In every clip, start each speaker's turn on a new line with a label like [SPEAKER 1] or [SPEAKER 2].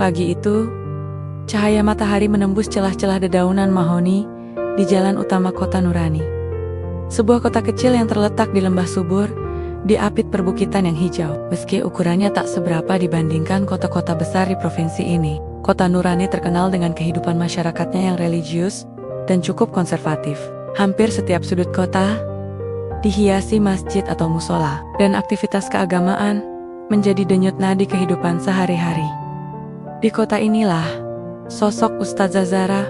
[SPEAKER 1] Pagi itu, cahaya matahari menembus celah-celah dedaunan mahoni di jalan utama kota Nurani. Sebuah kota kecil yang terletak di lembah subur, diapit perbukitan yang hijau. Meski ukurannya tak seberapa dibandingkan kota-kota besar di provinsi ini, kota Nurani terkenal dengan kehidupan masyarakatnya yang religius dan cukup konservatif. Hampir setiap sudut kota dihiasi masjid atau musola, dan aktivitas keagamaan menjadi denyut nadi kehidupan sehari-hari. Di kota inilah, sosok Ustazah Zara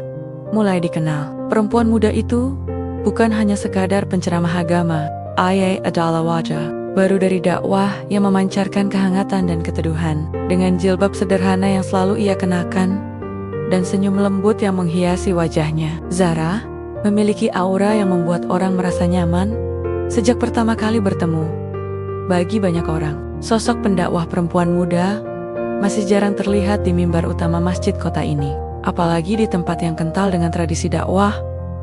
[SPEAKER 1] mulai dikenal. Perempuan muda itu bukan hanya sekadar penceramah agama, ia adalah wajah baru dari dakwah yang memancarkan kehangatan dan keteduhan. Dengan jilbab sederhana yang selalu ia kenakan, dan senyum lembut yang menghiasi wajahnya, Zara memiliki aura yang membuat orang merasa nyaman sejak pertama kali bertemu. Bagi banyak orang, sosok pendakwah perempuan muda masih jarang terlihat di mimbar utama masjid kota ini, apalagi di tempat yang kental dengan tradisi dakwah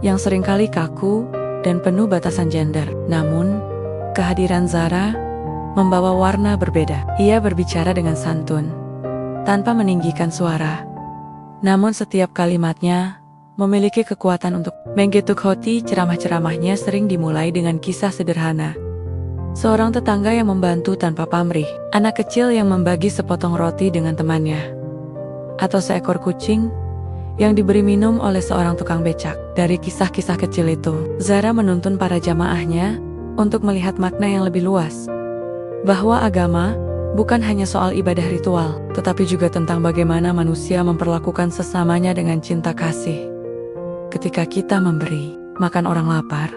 [SPEAKER 1] yang seringkali kaku dan penuh batasan gender. Namun, kehadiran Zara membawa warna berbeda. Ia berbicara dengan santun, tanpa meninggikan suara. Namun setiap kalimatnya memiliki kekuatan untuk menggetuk hati. Ceramah-ceramahnya sering dimulai dengan kisah sederhana. Seorang tetangga yang membantu tanpa pamrih, anak kecil yang membagi sepotong roti dengan temannya, atau seekor kucing yang diberi minum oleh seorang tukang becak. Dari kisah-kisah kecil itu, Zara menuntun para jamaahnya untuk melihat makna yang lebih luas, bahwa agama bukan hanya soal ibadah ritual, tetapi juga tentang bagaimana manusia memperlakukan sesamanya dengan cinta kasih. Ketika kita memberi makan orang lapar,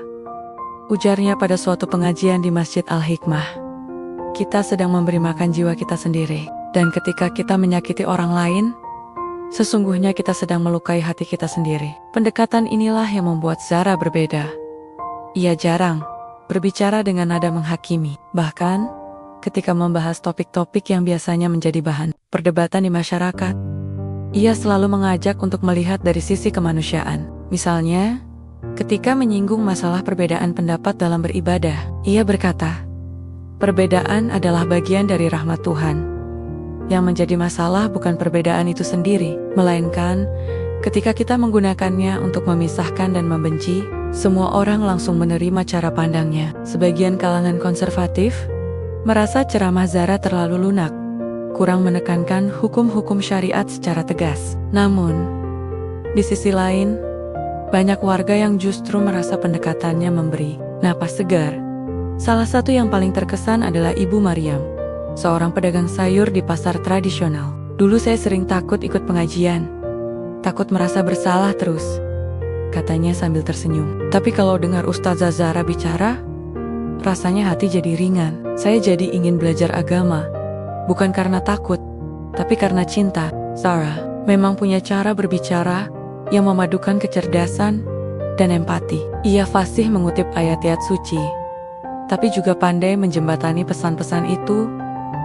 [SPEAKER 1] ujarnya pada suatu pengajian di Masjid Al-Hikmah, kita sedang memberi makan jiwa kita sendiri. Dan ketika kita menyakiti orang lain, sesungguhnya kita sedang melukai hati kita sendiri. Pendekatan inilah yang membuat Zara berbeda. Ia jarang berbicara dengan nada menghakimi. Bahkan, ketika membahas topik-topik yang biasanya menjadi bahan perdebatan di masyarakat, ia selalu mengajak untuk melihat dari sisi kemanusiaan. Misalnya, ketika menyinggung masalah perbedaan pendapat dalam beribadah, ia berkata, perbedaan adalah bagian dari rahmat Tuhan. Yang menjadi masalah bukan perbedaan itu sendiri, melainkan ketika kita menggunakannya untuk memisahkan dan membenci, semua orang langsung menerima cara pandangnya. Sebagian kalangan konservatif merasa ceramah Zara terlalu lunak, kurang menekankan hukum-hukum syariat secara tegas. Namun, di sisi lain, banyak warga yang justru merasa pendekatannya memberi napas segar. Salah satu yang paling terkesan adalah Ibu Maryam, seorang pedagang sayur di pasar tradisional. Dulu saya sering takut ikut pengajian, takut merasa bersalah terus, katanya sambil tersenyum. Tapi kalau dengar Ustazah Zara bicara, rasanya hati jadi ringan. Saya jadi ingin belajar agama, bukan karena takut, tapi karena cinta. Zara memang punya cara berbicara yang memadukan kecerdasan dan empati. Ia fasih mengutip ayat-ayat suci, tapi juga pandai menjembatani pesan-pesan itu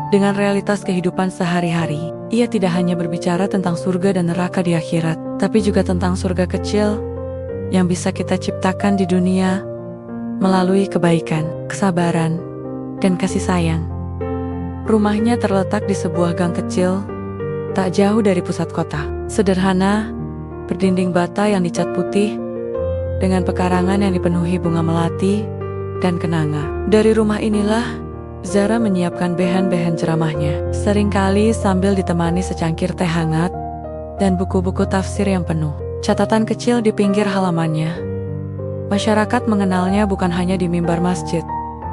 [SPEAKER 1] dengan realitas kehidupan sehari-hari. Ia tidak hanya berbicara tentang surga dan neraka di akhirat, tapi juga tentang surga kecil yang bisa kita ciptakan di dunia melalui kebaikan, kesabaran, dan kasih sayang. Rumahnya terletak di sebuah gang kecil, tak jauh dari pusat kota. Sederhana, berdinding bata yang dicat putih, dengan pekarangan yang dipenuhi bunga melati dan kenanga. Dari rumah inilah, Zara menyiapkan behen-behen ceramahnya, seringkali sambil ditemani secangkir teh hangat dan buku-buku tafsir yang penuh catatan kecil di pinggir halamannya. Masyarakat mengenalnya bukan hanya di mimbar masjid,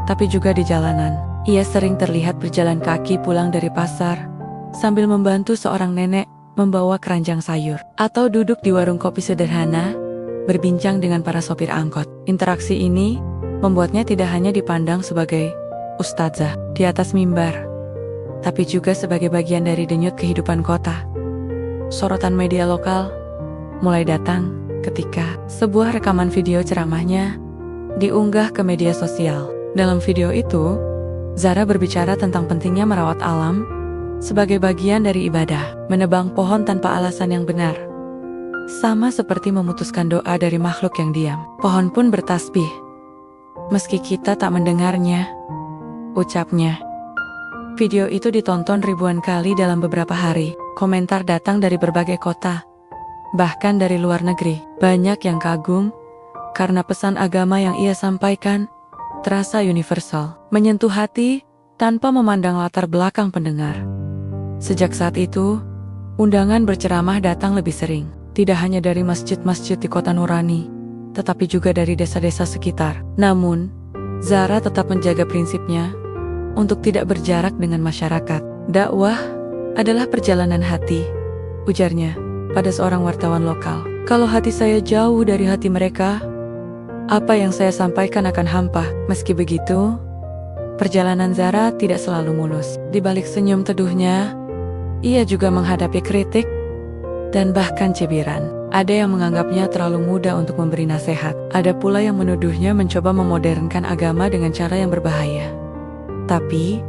[SPEAKER 1] tapi juga di jalanan. Ia sering terlihat berjalan kaki pulang dari pasar, sambil membantu seorang nenek membawa keranjang sayur, atau duduk di warung kopi sederhana, berbincang dengan para sopir angkot. Interaksi ini membuatnya tidak hanya dipandang sebagai ustazah di atas mimbar, tapi juga sebagai bagian dari denyut kehidupan kota. Sorotan media lokal mulai datang ketika sebuah rekaman video ceramahnya diunggah ke media sosial. Dalam video itu, Zara berbicara tentang pentingnya merawat alam sebagai bagian dari ibadah, menebang pohon tanpa alasan yang benar, sama seperti memutuskan doa dari makhluk yang diam. Pohon pun bertasbih, meski kita tak mendengarnya, ucapnya. Video itu ditonton ribuan kali dalam beberapa hari. Komentar datang dari berbagai kota, bahkan dari luar negeri. Banyak yang kagum karena pesan agama yang ia sampaikan terasa universal, menyentuh hati tanpa memandang latar belakang pendengar. Sejak saat itu, undangan berceramah datang lebih sering, tidak hanya dari masjid-masjid di kota Nurani, tetapi juga dari desa-desa sekitar. Namun, Zara tetap menjaga prinsipnya untuk tidak berjarak dengan masyarakat. Dakwah adalah perjalanan hati, ujarnya pada seorang wartawan lokal. Kalau hati saya jauh dari hati mereka, apa yang saya sampaikan akan hampa. Meski begitu, perjalanan Zara tidak selalu mulus. Di balik senyum teduhnya, ia juga menghadapi kritik dan bahkan cibiran. Ada yang menganggapnya terlalu muda untuk memberi nasihat. Ada pula yang menuduhnya mencoba memodernkan agama dengan cara yang berbahaya. Tapi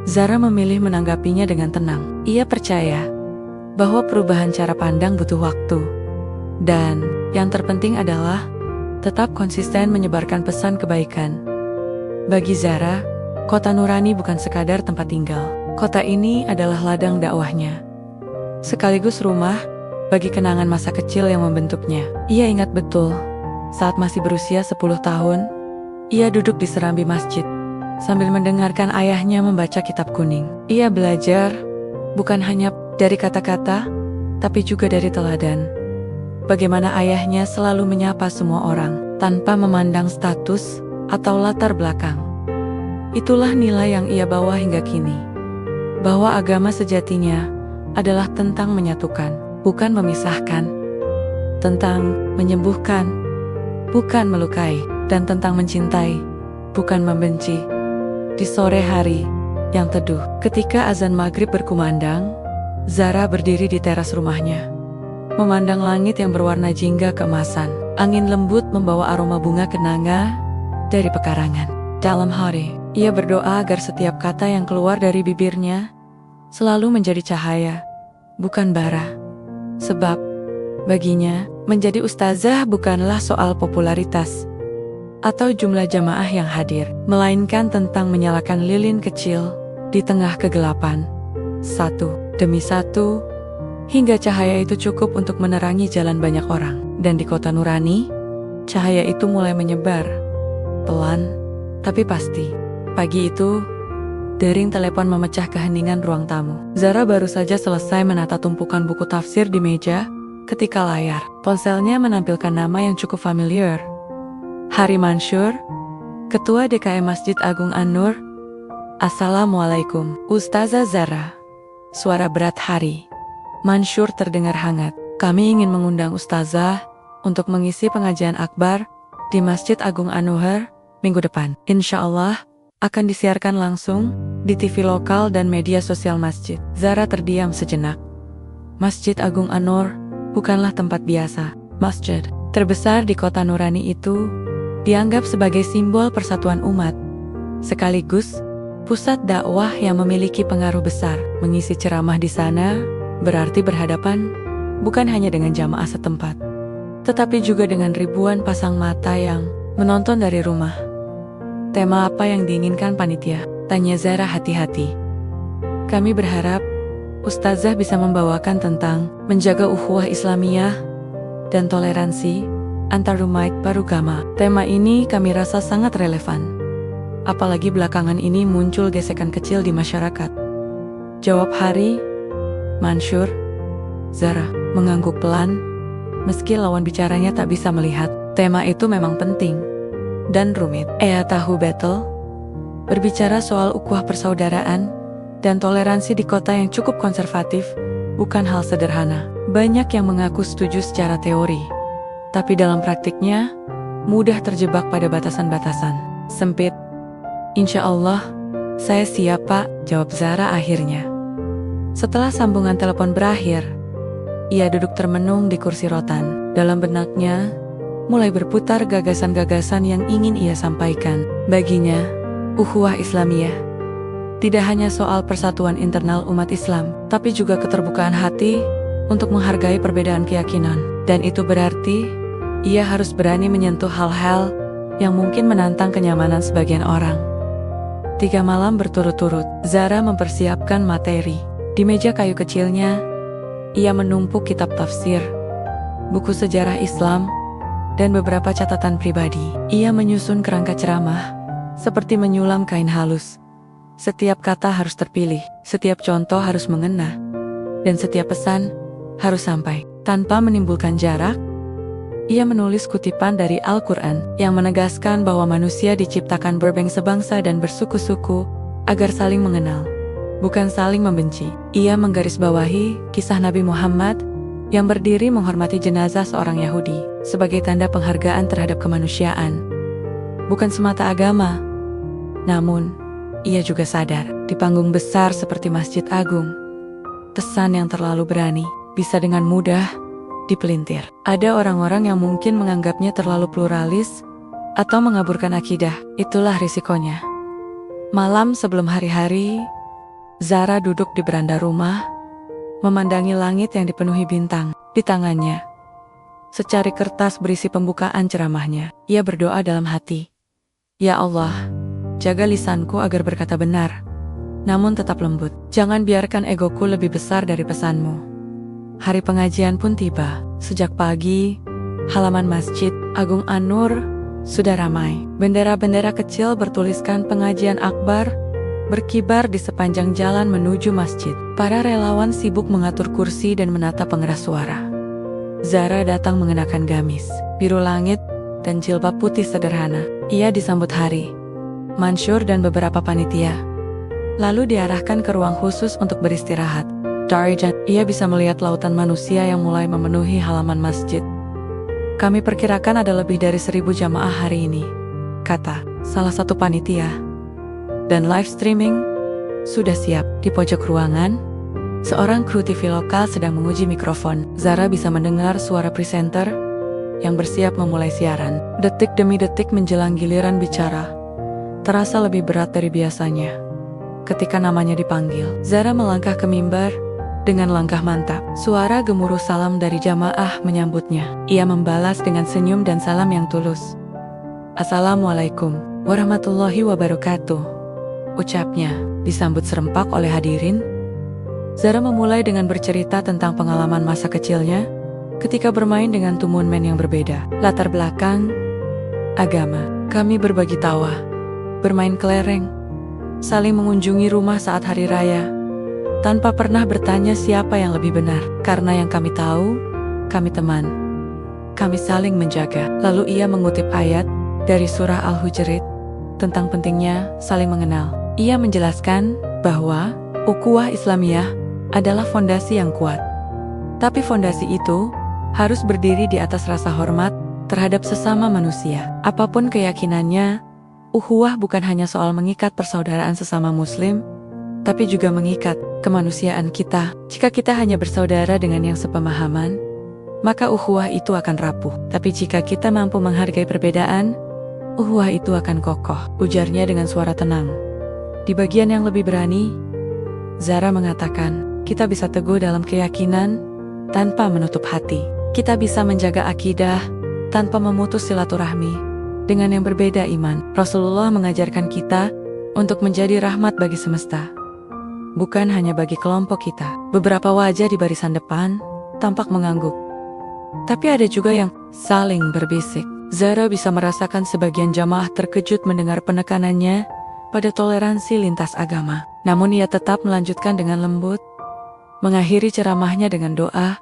[SPEAKER 1] Zara memilih menanggapinya dengan tenang. Ia percaya bahwa perubahan cara pandang butuh waktu. Dan yang terpenting adalah tetap konsisten menyebarkan pesan kebaikan. Bagi Zara, kota Nurani bukan sekadar tempat tinggal. Kota ini adalah ladang dakwahnya, sekaligus rumah bagi kenangan masa kecil yang membentuknya. Ia ingat betul, saat masih berusia 10 tahun, ia duduk di serambi masjid sambil mendengarkan ayahnya membaca kitab kuning. Ia belajar bukan hanya dari kata-kata, tapi juga dari teladan. Bagaimana ayahnya selalu menyapa semua orang, tanpa memandang status atau latar belakang. Itulah nilai yang ia bawa hingga kini. Bahwa agama sejatinya adalah tentang menyatukan, bukan memisahkan. Tentang menyembuhkan, bukan melukai. Dan tentang mencintai, bukan membenci. Di sore hari yang teduh, ketika azan maghrib berkumandang, Zara berdiri di teras rumahnya, memandang langit yang berwarna jingga keemasan. Angin lembut membawa aroma bunga kenanga dari pekarangan. Dalam hati, ia berdoa agar setiap kata yang keluar dari bibirnya selalu menjadi cahaya, bukan bara. Sebab, baginya, menjadi ustazah bukanlah soal popularitas atau jumlah jamaah yang hadir, melainkan tentang menyalakan lilin kecil di tengah kegelapan, satu demi satu, hingga cahaya itu cukup untuk menerangi jalan banyak orang. Dan di kota Nurani, cahaya itu mulai menyebar, pelan, tapi pasti. Pagi itu, dering telepon memecah keheningan ruang tamu. Zara baru saja selesai menata tumpukan buku tafsir di meja, ketika layar ponselnya menampilkan nama yang cukup familiar. Hari Mansyur, Ketua DKM Masjid Agung An-Nur. Assalamualaikum, Ustazah Zara. Suara berat Hari Mansyur terdengar hangat. Kami ingin mengundang Ustazah untuk mengisi pengajian akbar di Masjid Agung An-Nur minggu depan. Insya Allah akan disiarkan langsung di TV lokal dan media sosial masjid. Zara terdiam sejenak. Masjid Agung An-Nur bukanlah tempat biasa. Masjid terbesar di kota Nurani itu dianggap sebagai simbol persatuan umat, sekaligus pusat dakwah yang memiliki pengaruh besar. Mengisi ceramah di sana berarti berhadapan bukan hanya dengan jamaah setempat, tetapi juga dengan ribuan pasang mata yang menonton dari rumah. Tema apa yang diinginkan panitia? Tanya Zara hati-hati. Kami berharap Ustazah bisa membawakan tentang menjaga ukhuwah Islamiyah dan toleransi antar umat beragama. Tema ini kami rasa sangat relevan, apalagi belakangan ini muncul gesekan kecil di masyarakat. Jawab Hari Mansyur. Zara mengangguk pelan, meski lawan bicaranya tak bisa melihat. Tema itu memang penting dan rumit. Ia tahu betul, berbicara soal ukhuwah persaudaraan dan toleransi di kota yang cukup konservatif bukan hal sederhana. Banyak yang mengaku setuju secara teori, tapi dalam praktiknya mudah terjebak pada batasan-batasan sempit. Insya Allah, saya siap Pak, jawab Zara akhirnya. Setelah sambungan telepon berakhir, ia duduk termenung di kursi rotan. Dalam benaknya mulai berputar gagasan-gagasan yang ingin ia sampaikan. Baginya, ukhuwah Islamiyah tidak hanya soal persatuan internal umat Islam, tapi juga keterbukaan hati untuk menghargai perbedaan keyakinan. Dan itu berarti ia harus berani menyentuh hal-hal yang mungkin menantang kenyamanan sebagian orang. 3 malam berturut-turut, Zara mempersiapkan materi. Di meja kayu kecilnya, Ia menumpuk kitab tafsir, buku sejarah Islam, dan beberapa catatan pribadi. Ia menyusun kerangka ceramah, seperti menyulam kain halus. Setiap kata harus terpilih, setiap contoh harus mengena, dan setiap pesan harus sampai. Tanpa menimbulkan jarak, ia menulis kutipan dari Al-Quran yang menegaskan bahwa manusia diciptakan berbangsa-bangsa dan bersuku-suku agar saling mengenal, bukan saling membenci. Ia menggarisbawahi kisah Nabi Muhammad yang berdiri menghormati jenazah seorang Yahudi sebagai tanda penghargaan terhadap kemanusiaan, bukan semata agama. Namun, ia juga sadar, di panggung besar seperti Masjid Agung, pesan yang terlalu berani bisa dengan mudah dipelintir. Ada orang-orang yang mungkin menganggapnya terlalu pluralis atau mengaburkan akidah. Itulah risikonya. Malam sebelum hari-hari, Zara duduk di beranda rumah, memandangi langit yang dipenuhi bintang. Di tangannya secari kertas berisi pembukaan ceramahnya. Ia berdoa dalam hati, "Ya Allah, jaga lisanku agar berkata benar, namun tetap lembut. Jangan biarkan egoku lebih besar dari pesanmu." Hari pengajian pun tiba. Sejak pagi, halaman Masjid Agung An-Nur sudah ramai. Bendera-bendera kecil bertuliskan pengajian akbar berkibar di sepanjang jalan menuju masjid. Para relawan sibuk mengatur kursi dan menata pengeras suara. Zara datang mengenakan gamis biru langit dan jilbab putih sederhana. Ia disambut Hari, Mansur dan beberapa panitia, lalu diarahkan ke ruang khusus untuk beristirahat. Dari ia bisa melihat lautan manusia yang mulai memenuhi halaman masjid. "Kami perkirakan ada lebih dari 1.000 jamaah hari ini," kata salah satu panitia. "Dan live streaming sudah siap." Di pojok ruangan, seorang kru TV lokal sedang menguji mikrofon. Zara bisa mendengar suara presenter yang bersiap memulai siaran. Detik demi detik menjelang giliran bicara, terasa lebih berat dari biasanya. Ketika namanya dipanggil, Zara melangkah ke mimbar dengan langkah mantap. Suara gemuruh salam dari jamaah menyambutnya. Ia membalas dengan senyum dan salam yang tulus. "Assalamualaikum warahmatullahi wabarakatuh," ucapnya. Disambut serempak oleh hadirin, Zara memulai dengan bercerita tentang pengalaman masa kecilnya ketika bermain dengan Tumun Men yang berbeda. Latar belakang, agama, kami berbagi tawa, bermain kelereng, saling mengunjungi rumah saat hari raya, tanpa pernah bertanya siapa yang lebih benar. Karena yang kami tahu, kami teman, kami saling menjaga. Lalu ia mengutip ayat dari surah Al-Hujurat tentang pentingnya saling mengenal. Ia menjelaskan bahwa ukhuwah Islamiyah adalah fondasi yang kuat. Tapi fondasi itu harus berdiri di atas rasa hormat terhadap sesama manusia. Apapun keyakinannya, ukhuwah bukan hanya soal mengikat persaudaraan sesama muslim, tapi juga mengikat kemanusiaan kita. Jika kita hanya bersaudara dengan yang sepemahaman, maka ukhuwah itu akan rapuh. Tapi jika kita mampu menghargai perbedaan, ukhuwah itu akan kokoh, ujarnya dengan suara tenang. Di bagian yang lebih berani, Zara mengatakan, kita bisa teguh dalam keyakinan tanpa menutup hati. Kita bisa menjaga akidah tanpa memutus silaturahmi dengan yang berbeda iman. Rasulullah mengajarkan kita untuk menjadi rahmat bagi semesta, bukan hanya bagi kelompok kita. Beberapa wajah di barisan depan tampak mengangguk, tapi ada juga yang saling berbisik. Zara bisa merasakan sebagian jamaah terkejut mendengar penekanannya pada toleransi lintas agama. Namun ia tetap melanjutkan dengan lembut, mengakhiri ceramahnya dengan doa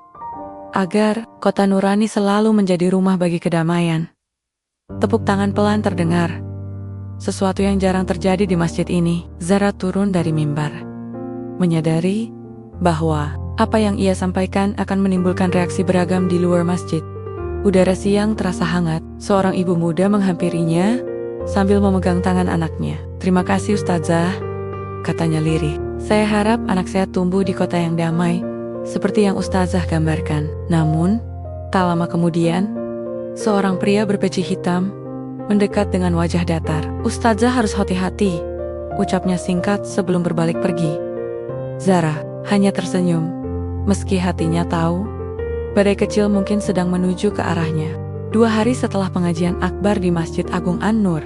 [SPEAKER 1] agar kota Nurani selalu menjadi rumah bagi kedamaian. Tepuk tangan pelan terdengar, sesuatu yang jarang terjadi di masjid ini. Zara turun dari mimbar, menyadari bahwa apa yang ia sampaikan akan menimbulkan reaksi beragam di luar masjid. Udara siang terasa hangat. Seorang ibu muda menghampirinya sambil memegang tangan anaknya. "Terima kasih Ustazah," katanya lirih. "Saya harap anak saya tumbuh di kota yang damai, seperti yang Ustazah gambarkan." Namun, tak lama kemudian, seorang pria berpeci hitam mendekat dengan wajah datar. "Ustazah harus hati-hati," ucapnya singkat sebelum berbalik pergi. Zara hanya tersenyum, meski hatinya tahu badai kecil mungkin sedang menuju ke arahnya. 2 hari setelah pengajian akbar di Masjid Agung An-Nur,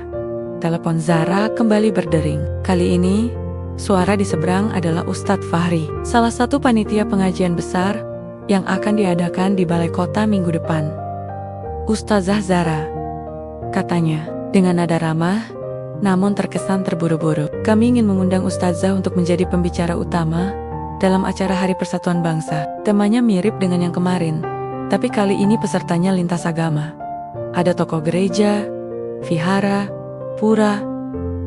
[SPEAKER 1] telepon Zara kembali berdering. Kali ini, suara di seberang adalah Ustadz Fahri, salah satu panitia pengajian besar yang akan diadakan di balai kota minggu depan. Ustazah Zara, katanya, dengan nada ramah, namun terkesan terburu-buru. Kami ingin mengundang Ustazah untuk menjadi pembicara utama dalam acara Hari Persatuan Bangsa. Temanya mirip dengan yang kemarin, tapi kali ini pesertanya lintas agama. Ada tokoh gereja, vihara, pura,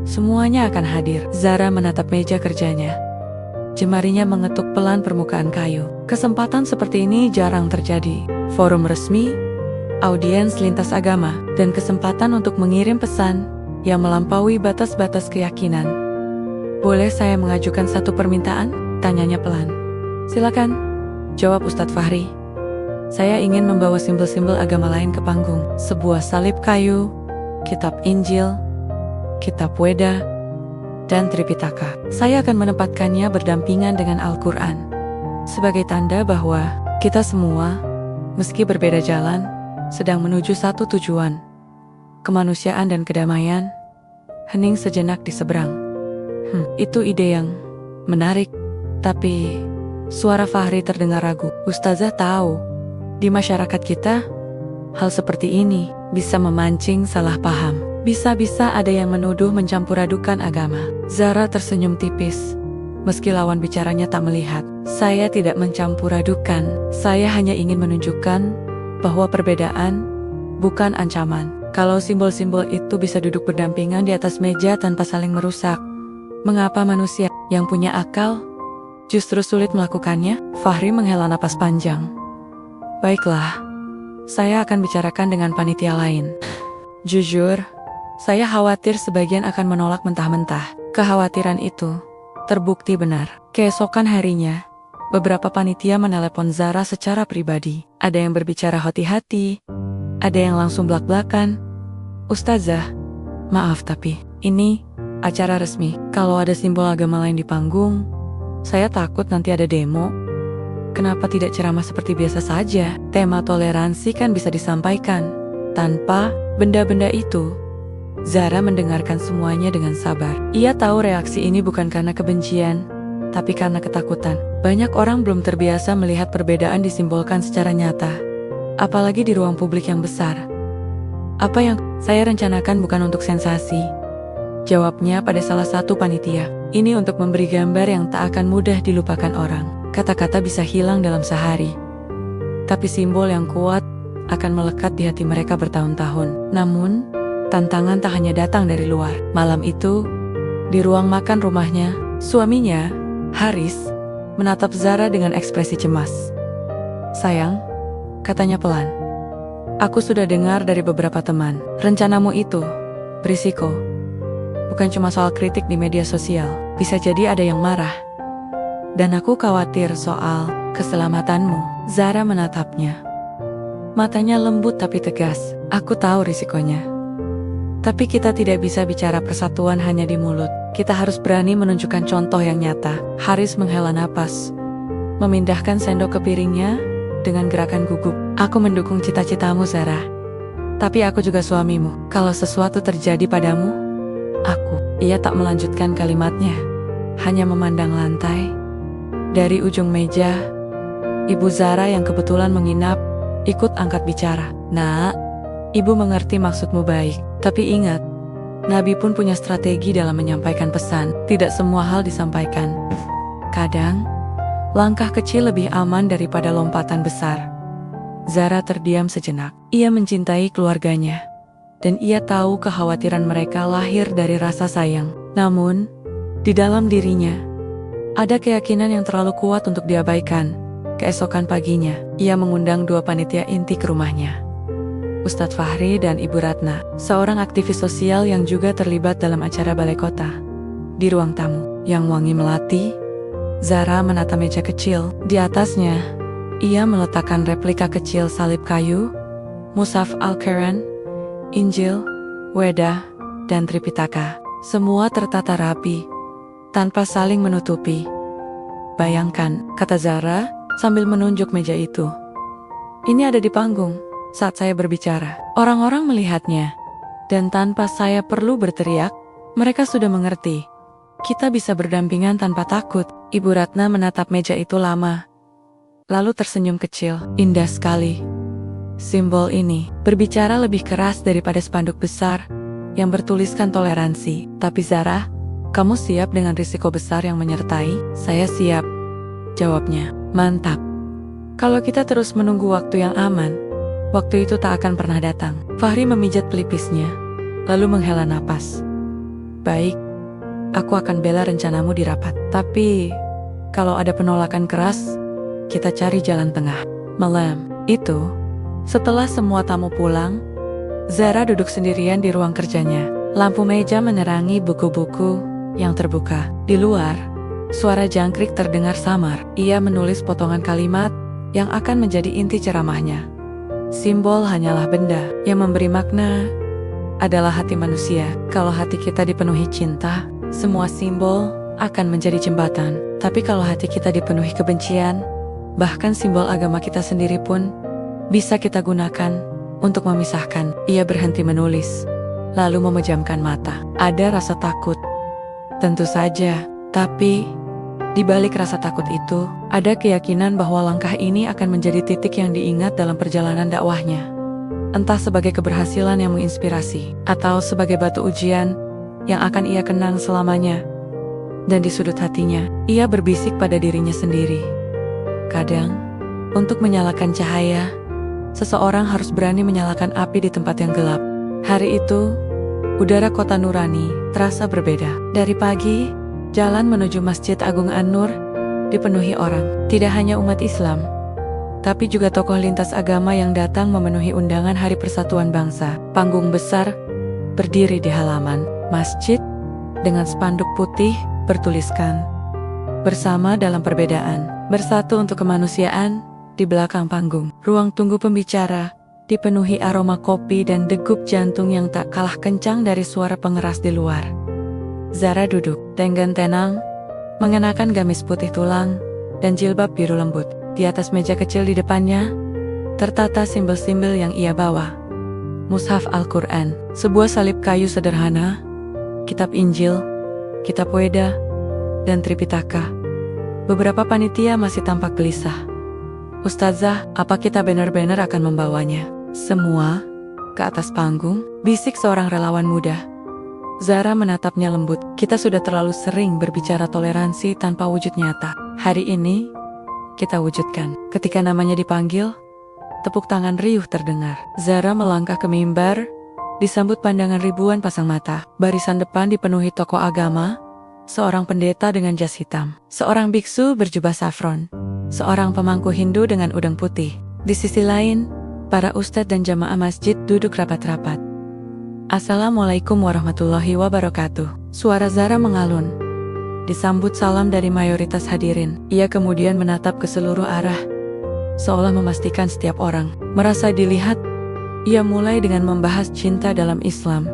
[SPEAKER 1] semuanya akan hadir. Zara menatap meja kerjanya. Jemarinya mengetuk pelan permukaan kayu. Kesempatan seperti ini jarang terjadi. Forum resmi, audiens lintas agama, dan kesempatan untuk mengirim pesan yang melampaui batas-batas keyakinan. Boleh saya mengajukan satu permintaan? Tanyanya pelan. Silakan, jawab Ustadz Fahri. Saya ingin membawa simbol-simbol agama lain ke panggung. Sebuah salib kayu, kitab Injil, kitab Weda, dan Tripitaka. Saya akan menempatkannya berdampingan dengan Al-Quran. Sebagai tanda bahwa kita semua, meski berbeda jalan, sedang menuju satu tujuan. Kemanusiaan dan kedamaian. Hening sejenak di seberang. Itu ide yang menarik. Tapi suara Fahri terdengar ragu. Ustazah tahu, di masyarakat kita, hal seperti ini bisa memancing salah paham. Bisa-bisa ada yang menuduh mencampur adukan agama. Zara tersenyum tipis, meski lawan bicaranya tak melihat. Saya tidak mencampur adukan. Saya hanya ingin menunjukkan bahwa perbedaan bukan ancaman. Kalau simbol-simbol itu bisa duduk berdampingan di atas meja tanpa saling merusak, mengapa manusia yang punya akal justru sulit melakukannya? Fahri menghela napas panjang. Baiklah, saya akan bicarakan dengan panitia lain. Jujur, saya khawatir sebagian akan menolak mentah-mentah. Kekhawatiran itu terbukti benar. Keesokan harinya, beberapa panitia menelepon Zara secara pribadi. Ada yang berbicara hati-hati, ada yang langsung blak-blakan. Ustazah, maaf tapi ini acara resmi. Kalau ada simbol agama lain di panggung, saya takut nanti ada demo. Kenapa tidak ceramah seperti biasa saja? Tema toleransi kan bisa disampaikan tanpa benda-benda itu. Zara mendengarkan semuanya dengan sabar. Ia tahu reaksi ini bukan karena kebencian, tapi karena ketakutan. Banyak orang belum terbiasa melihat perbedaan disimbolkan secara nyata, apalagi di ruang publik yang besar. Apa yang saya rencanakan bukan untuk sensasi, jawabnya pada salah satu panitia. Ini untuk memberi gambar yang tak akan mudah dilupakan orang. Kata-kata bisa hilang dalam sehari, tapi simbol yang kuat akan melekat di hati mereka bertahun-tahun. Namun, tantangan tak hanya datang dari luar. Malam itu, di ruang makan rumahnya, suaminya, Haris, menatap Zara dengan ekspresi cemas. Sayang, katanya pelan, aku sudah dengar dari beberapa teman, rencanamu itu berisiko. Bukan cuma soal kritik di media sosial, bisa jadi ada yang marah. Dan aku khawatir soal keselamatanmu. Zara menatapnya. Matanya lembut tapi tegas. Aku tahu risikonya. Tapi kita tidak bisa bicara persatuan hanya di mulut. Kita harus berani menunjukkan contoh yang nyata. Haris menghela napas, memindahkan sendok ke piringnya dengan gerakan gugup. Aku mendukung cita-citamu, Zara. Tapi aku juga suamimu. Kalau sesuatu terjadi padamu, Ia tak melanjutkan kalimatnya, hanya memandang lantai. Dari ujung meja, Ibu Zara yang kebetulan menginap, ikut angkat bicara. Nak, Ibu mengerti maksudmu baik, tapi ingat, Nabi pun punya strategi dalam menyampaikan pesan. Tidak semua hal disampaikan. Kadang, langkah kecil lebih aman daripada lompatan besar. Zara terdiam sejenak. Ia mencintai keluarganya, dan ia tahu kekhawatiran mereka lahir dari rasa sayang. Namun, di dalam dirinya, ada keyakinan yang terlalu kuat untuk diabaikan. Keesokan paginya, ia mengundang dua panitia inti ke rumahnya. Ustadz Fahri dan Ibu Ratna, seorang aktivis sosial yang juga terlibat dalam acara balai kota. Di ruang tamu yang wangi melati, Zara menata meja kecil. Di atasnya, ia meletakkan replika kecil salib kayu, mushaf Al-Quran, Injil, Weda, dan Tripitaka. Semua tertata rapi, tanpa saling menutupi. Bayangkan, kata Zara sambil menunjuk meja itu. Ini ada di panggung saat saya berbicara. Orang-orang melihatnya, dan tanpa saya perlu berteriak, mereka sudah mengerti. Kita bisa berdampingan tanpa takut. Ibu Ratna menatap meja itu lama, lalu tersenyum kecil. Indah sekali. Simbol ini berbicara lebih keras daripada spanduk besar yang bertuliskan toleransi. Tapi Zara, kamu siap dengan risiko besar yang menyertai? Saya siap, jawabnya. Mantap. Kalau kita terus menunggu waktu yang aman, waktu itu tak akan pernah datang. Fahri memijat pelipisnya, lalu menghela napas. Baik, aku akan bela rencanamu di rapat. Tapi, kalau ada penolakan keras, kita cari jalan tengah. Malam itu, setelah semua tamu pulang, Zara duduk sendirian di ruang kerjanya. Lampu meja menerangi buku-buku yang terbuka. Di luar, suara jangkrik terdengar samar. Ia menulis potongan kalimat yang akan menjadi inti ceramahnya. Simbol hanyalah benda, yang memberi makna adalah hati manusia. Kalau hati kita dipenuhi cinta, semua simbol akan menjadi jembatan. Tapi kalau hati kita dipenuhi kebencian, bahkan simbol agama kita sendiri pun bisa kita gunakan untuk memisahkan. Ia berhenti menulis, lalu memejamkan mata. Ada rasa takut, tentu saja, tapi di balik rasa takut itu, ada keyakinan bahwa langkah ini akan menjadi titik yang diingat dalam perjalanan dakwahnya. Entah sebagai keberhasilan yang menginspirasi, atau sebagai batu ujian yang akan ia kenang selamanya. Dan di sudut hatinya, ia berbisik pada dirinya sendiri. Kadang, untuk menyalakan cahaya, seseorang harus berani menyalakan api di tempat yang gelap. Hari itu, udara kota Nurani terasa berbeda. Dari pagi, jalan menuju Masjid Agung An-Nur dipenuhi orang. Tidak hanya umat Islam, tapi juga tokoh lintas agama yang datang memenuhi undangan Hari Persatuan Bangsa. Panggung besar berdiri di halaman masjid dengan spanduk putih bertuliskan, "Bersama dalam perbedaan, bersatu untuk kemanusiaan." Di belakang panggung, ruang tunggu pembicara dipenuhi aroma kopi dan degup jantung yang tak kalah kencang dari suara pengeras di luar. Zara duduk, dengan tenang, mengenakan gamis putih tulang dan jilbab biru lembut. Di atas meja kecil di depannya, tertata simbol-simbol yang ia bawa. Mushaf Al-Quran, sebuah salib kayu sederhana, kitab Injil, kitab Weda, dan Tripitaka. Beberapa panitia masih tampak gelisah. "Ustazah, apa kita benar-benar akan membawanya semua ke atas panggung?" bisik seorang relawan muda. Zara menatapnya lembut. "Kita sudah terlalu sering berbicara toleransi tanpa wujud nyata. Hari ini, kita wujudkan." Ketika namanya dipanggil, tepuk tangan riuh terdengar. Zara melangkah ke mimbar, disambut pandangan ribuan pasang mata. Barisan depan dipenuhi tokoh agama, seorang pendeta dengan jas hitam, seorang biksu berjubah safron, seorang pemangku Hindu dengan udang putih. Di sisi lain, para ustadz dan jamaah masjid duduk rapat-rapat. "Assalamualaikum warahmatullahi wabarakatuh." Suara Zara mengalun, disambut salam dari mayoritas hadirin. Ia kemudian menatap ke seluruh arah, seolah memastikan setiap orang merasa dilihat. Ia mulai dengan membahas cinta dalam Islam,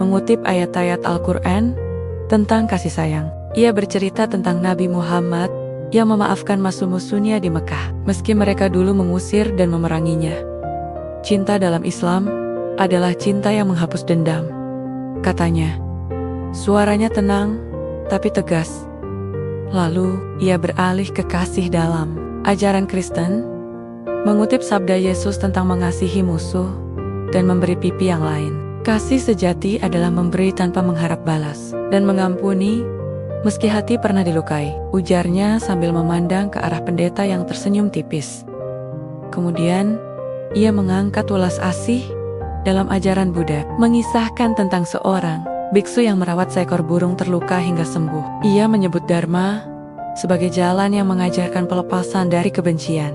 [SPEAKER 1] mengutip ayat-ayat Al-Quran tentang kasih sayang. Ia bercerita tentang Nabi Muhammad yang memaafkan musuh-musuhnya di Mekah, meski mereka dulu mengusir dan memeranginya. Cinta dalam Islam adalah cinta yang menghapus dendam, katanya. Suaranya tenang, tapi tegas. Lalu, ia beralih ke kasih dalam ajaran Kristen, mengutip sabda Yesus tentang mengasihi musuh dan memberi pipi yang lain. Kasih sejati adalah memberi tanpa mengharap balas, dan mengampuni meski hati pernah dilukai, ujarnya sambil memandang ke arah pendeta yang tersenyum tipis. Kemudian, ia mengangkat welas asih dalam ajaran Buddha, mengisahkan tentang seorang biksu yang merawat seekor burung terluka hingga sembuh. Ia menyebut Dharma sebagai jalan yang mengajarkan pelepasan dari kebencian.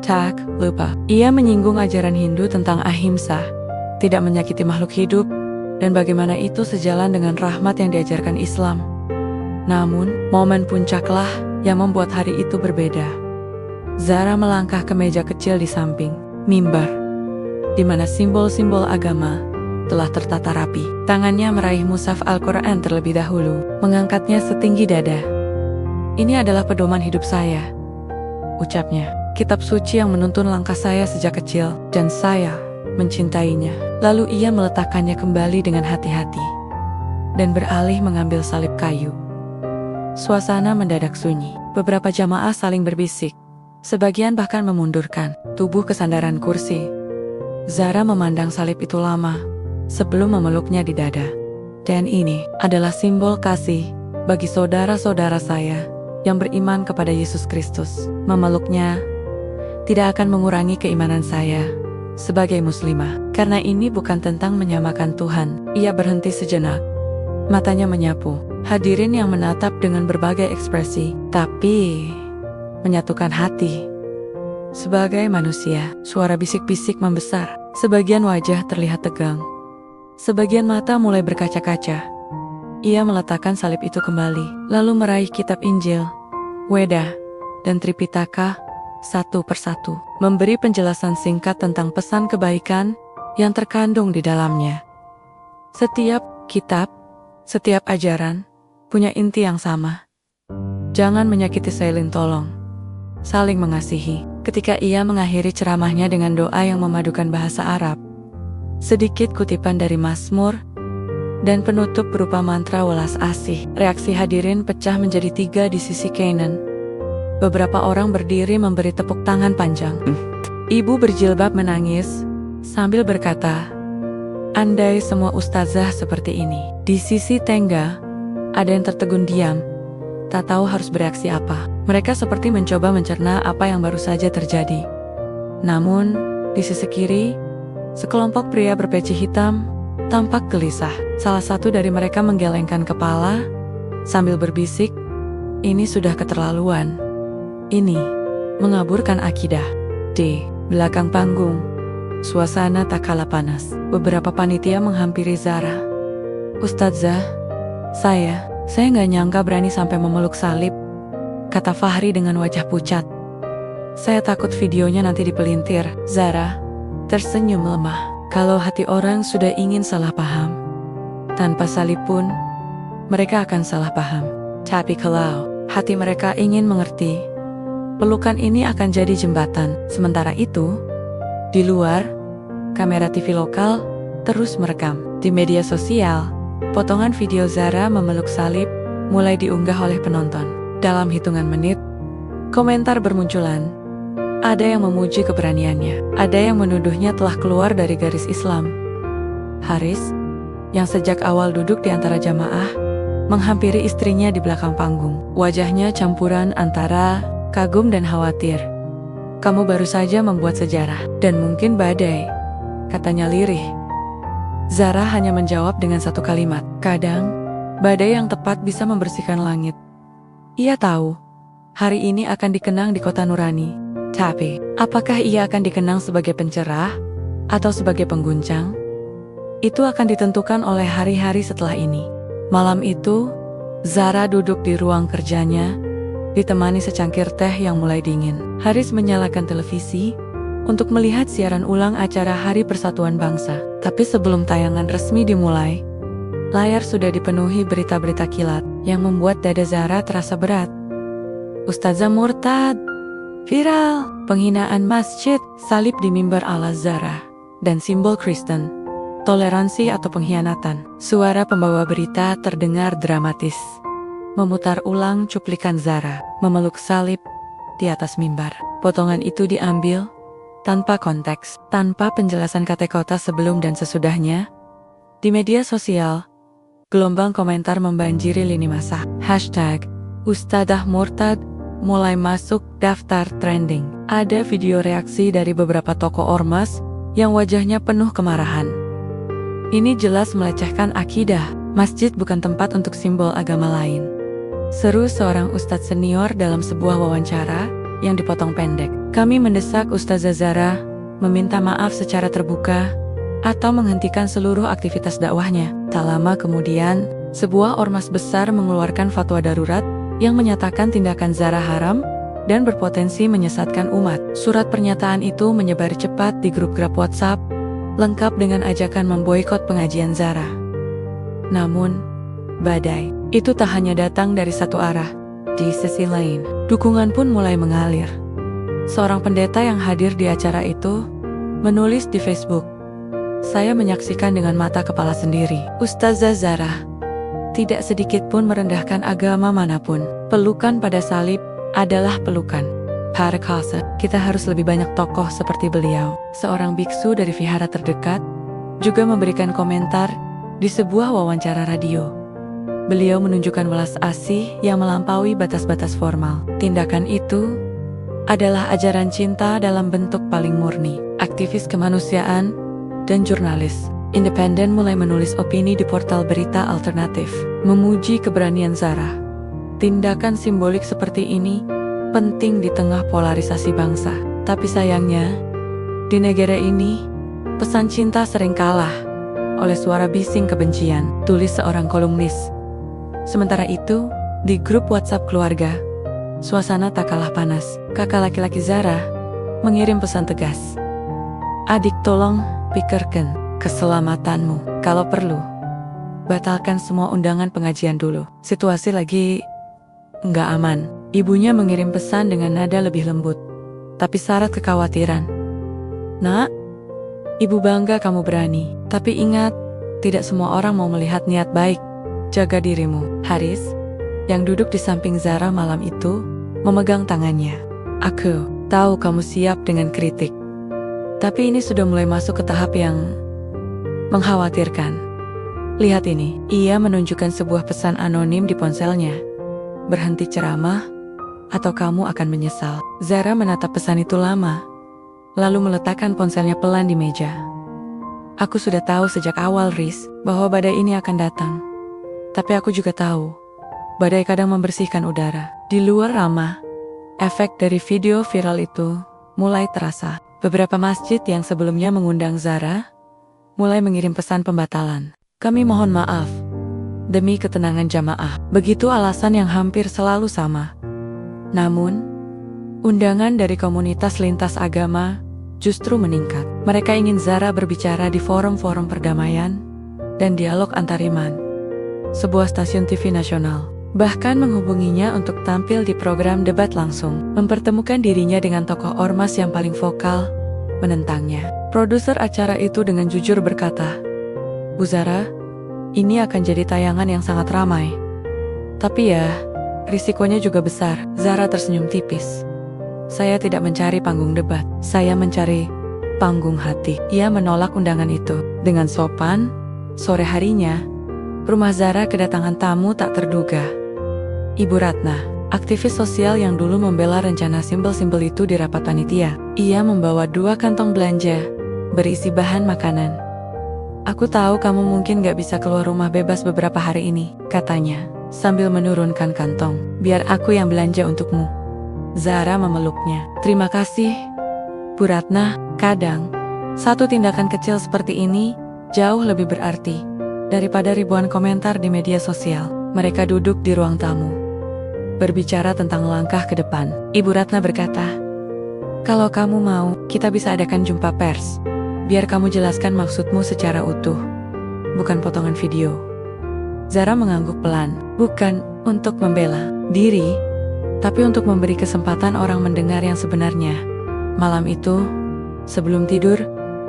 [SPEAKER 1] Tak lupa, ia menyinggung ajaran Hindu tentang ahimsa, tidak menyakiti makhluk hidup, dan bagaimana itu sejalan dengan rahmat yang diajarkan Islam. Namun, momen puncaklah yang membuat hari itu berbeda. Zara melangkah ke meja kecil di samping mimbar, di mana simbol-simbol agama telah tertata rapi. Tangannya meraih mushaf Al-Quran terlebih dahulu, mengangkatnya setinggi dada. "Ini adalah pedoman hidup saya," ucapnya. "Kitab suci yang menuntun langkah saya sejak kecil, dan saya mencintainya." Lalu ia meletakkannya kembali dengan hati-hati, dan beralih mengambil salib kayu. Suasana mendadak sunyi. Beberapa jamaah saling berbisik, Sebagian bahkan memundurkan tubuh ke sandaran kursi. Zara memandang salib itu lama sebelum memeluknya di dada. Dan ini adalah simbol kasih bagi saudara-saudara saya yang beriman kepada Yesus Kristus. Memeluknya tidak akan mengurangi keimanan saya sebagai muslimah. Karena ini bukan tentang menyamakan Tuhan. Ia berhenti sejenak. Matanya menyapu hadirin yang menatap dengan berbagai ekspresi, tapi menyatukan hati. Sebagai manusia, suara bisik-bisik membesar. Sebagian wajah terlihat tegang. Sebagian mata mulai berkaca-kaca. Ia meletakkan salib itu kembali, lalu meraih kitab Injil, Weda, dan Tripitaka satu persatu, memberi penjelasan singkat tentang pesan kebaikan yang terkandung di dalamnya. Setiap kitab, setiap ajaran, punya inti yang sama. Jangan menyakiti saling tolong, saling mengasihi. Ketika ia mengakhiri ceramahnya dengan doa yang memadukan bahasa Arab, sedikit kutipan dari Mazmur, dan penutup berupa mantra welas asih. Reaksi hadirin pecah menjadi 3 di sisi kanan. Beberapa orang berdiri memberi tepuk tangan panjang. Ibu berjilbab menangis sambil berkata, "Andai semua ustazah seperti ini." Di sisi tengga, ada yang tertegun diam, tak tahu harus bereaksi apa. Mereka seperti mencoba mencerna apa yang baru saja terjadi. Namun, di sisi kiri, sekelompok pria berpeci hitam tampak gelisah. Salah satu dari mereka menggelengkan kepala sambil berbisik, "Ini sudah keterlaluan. Ini mengaburkan akidah." Di belakang panggung, suasana tak kalah panas. Beberapa panitia menghampiri Zara. "Ustazah, saya nggak nyangka berani sampai memeluk salib," kata Fahri dengan wajah pucat. "Saya takut videonya nanti dipelintir." Zara tersenyum lemah. Kalau hati orang sudah ingin salah paham, tanpa salib pun mereka akan salah paham. Tapi kalau hati mereka ingin mengerti, pelukan ini akan jadi jembatan. Sementara itu, di luar, kamera TV lokal terus merekam. Di media sosial, potongan video Zara memeluk salib mulai diunggah oleh penonton. Dalam hitungan menit, komentar bermunculan. Ada yang memuji keberaniannya, ada yang menuduhnya telah keluar dari garis Islam. Haris, yang sejak awal duduk di antara jamaah, menghampiri istrinya di belakang panggung. Wajahnya campuran antara kagum dan khawatir. "Kamu baru saja membuat sejarah, dan mungkin badai," katanya lirih. Zara hanya menjawab dengan satu kalimat, "Kadang, badai yang tepat bisa membersihkan langit." Ia tahu, hari ini akan dikenang di kota Nurani. Tapi, apakah ia akan dikenang sebagai pencerah atau sebagai pengguncang? Itu akan ditentukan oleh hari-hari setelah ini. Malam itu, Zara duduk di ruang kerjanya, ditemani secangkir teh yang mulai dingin. Haris menyalakan televisi untuk melihat siaran ulang acara Hari Persatuan Bangsa. Tapi sebelum tayangan resmi dimulai, layar sudah dipenuhi berita-berita kilat yang membuat dada Zara terasa berat. Ustazah murtad, viral, penghinaan masjid, salib di mimbar Al-Azhar, dan simbol Kristen, toleransi atau pengkhianatan. Suara pembawa berita terdengar dramatis, memutar ulang cuplikan Zara memeluk salib di atas mimbar. Potongan itu diambil tanpa konteks, tanpa penjelasan kata-kata sebelum dan sesudahnya. Di media sosial, gelombang komentar membanjiri lini masa. Hashtag Ustadzah Murtad mulai masuk daftar trending. Ada video reaksi dari beberapa tokoh ormas yang wajahnya penuh kemarahan. Ini jelas melecehkan akidah. Masjid bukan tempat untuk simbol agama lain, seru seorang ustadz senior dalam sebuah wawancara yang dipotong pendek. Kami mendesak Ustazah Zara meminta maaf secara terbuka atau menghentikan seluruh aktivitas dakwahnya. Tak lama kemudian, sebuah ormas besar mengeluarkan fatwa darurat yang menyatakan tindakan Zara haram dan berpotensi menyesatkan umat. Surat pernyataan itu menyebar cepat di grup-grup WhatsApp, lengkap dengan ajakan memboikot pengajian Zara. Namun, badai itu tak hanya datang dari satu arah. Di sisi lain, dukungan pun mulai mengalir. Seorang pendeta yang hadir di acara itu menulis di Facebook, "Saya menyaksikan dengan mata kepala sendiri. Ustazah Zara tidak sedikit pun merendahkan agama manapun. Pelukan pada salib adalah pelukan. Parakasa, kita harus lebih banyak tokoh seperti beliau. Seorang biksu dari vihara terdekat juga memberikan komentar di sebuah wawancara radio. Beliau menunjukkan welas asih yang melampaui batas-batas formal. Tindakan itu adalah ajaran cinta dalam bentuk paling murni. Aktivis kemanusiaan dan jurnalis independen mulai menulis opini di portal berita alternatif, memuji keberanian Zara. Tindakan simbolik seperti ini penting di tengah polarisasi bangsa. Tapi sayangnya, di negara ini, pesan cinta sering kalah oleh suara bising kebencian, tulis seorang kolumnis. Sementara itu, di grup WhatsApp keluarga, suasana tak kalah panas. Kakak laki-laki Zara mengirim pesan tegas. Adik, tolong pikirkan keselamatanmu. Kalau perlu, batalkan semua undangan pengajian dulu. Situasi lagi nggak aman. Ibunya mengirim pesan dengan nada lebih lembut, tapi syarat kekhawatiran. Nak, ibu bangga kamu berani. Tapi ingat, tidak semua orang mau melihat niat baik. Jaga dirimu. Haris, yang duduk di samping Zara malam itu, memegang tangannya. Aku tahu kamu siap dengan kritik. Tapi ini sudah mulai masuk ke tahap yang mengkhawatirkan. Lihat ini, ia menunjukkan sebuah pesan anonim di ponselnya. Berhenti ceramah, atau kamu akan menyesal. Zara menatap pesan itu lama, lalu meletakkan ponselnya pelan di meja. Aku sudah tahu sejak awal, Riz, bahwa badai ini akan datang. Tapi aku juga tahu, badai kadang membersihkan udara. Di luar Rama, efek dari video viral itu mulai terasa. Beberapa masjid yang sebelumnya mengundang Zara mulai mengirim pesan pembatalan. Kami mohon maaf, demi ketenangan jamaah. Begitu alasan yang hampir selalu sama. Namun, undangan dari komunitas lintas agama justru meningkat. Mereka ingin Zara berbicara di forum-forum perdamaian dan dialog antariman, sebuah stasiun TV nasional. Bahkan menghubunginya untuk tampil di program debat langsung, mempertemukan dirinya dengan tokoh ormas yang paling vokal, menentangnya. Produser acara itu dengan jujur berkata, Bu Zara, ini akan jadi tayangan yang sangat ramai. Tapi ya, risikonya juga besar. Zara tersenyum tipis. Saya tidak mencari panggung debat, saya mencari panggung hati. Ia menolak undangan itu. Dengan sopan, sore harinya, rumah Zara kedatangan tamu tak terduga. Ibu Ratna, aktivis sosial yang dulu membela rencana simbol-simbol itu di rapat panitia. Ia membawa 2 kantong belanja, berisi bahan makanan. Aku tahu kamu mungkin gak bisa keluar rumah bebas beberapa hari ini, katanya, sambil menurunkan kantong. Biar aku yang belanja untukmu. Zara memeluknya. Terima kasih, Bu Ratna. Kadang, satu tindakan kecil seperti ini jauh lebih berarti daripada ribuan komentar di media sosial. Mereka duduk di ruang tamu, berbicara tentang langkah ke depan. Ibu Ratna berkata, kalau kamu mau, kita bisa adakan jumpa pers. Biar kamu jelaskan maksudmu secara utuh, bukan potongan video. Zara mengangguk pelan, bukan untuk membela diri, tapi untuk memberi kesempatan orang mendengar yang sebenarnya. Malam itu, sebelum tidur,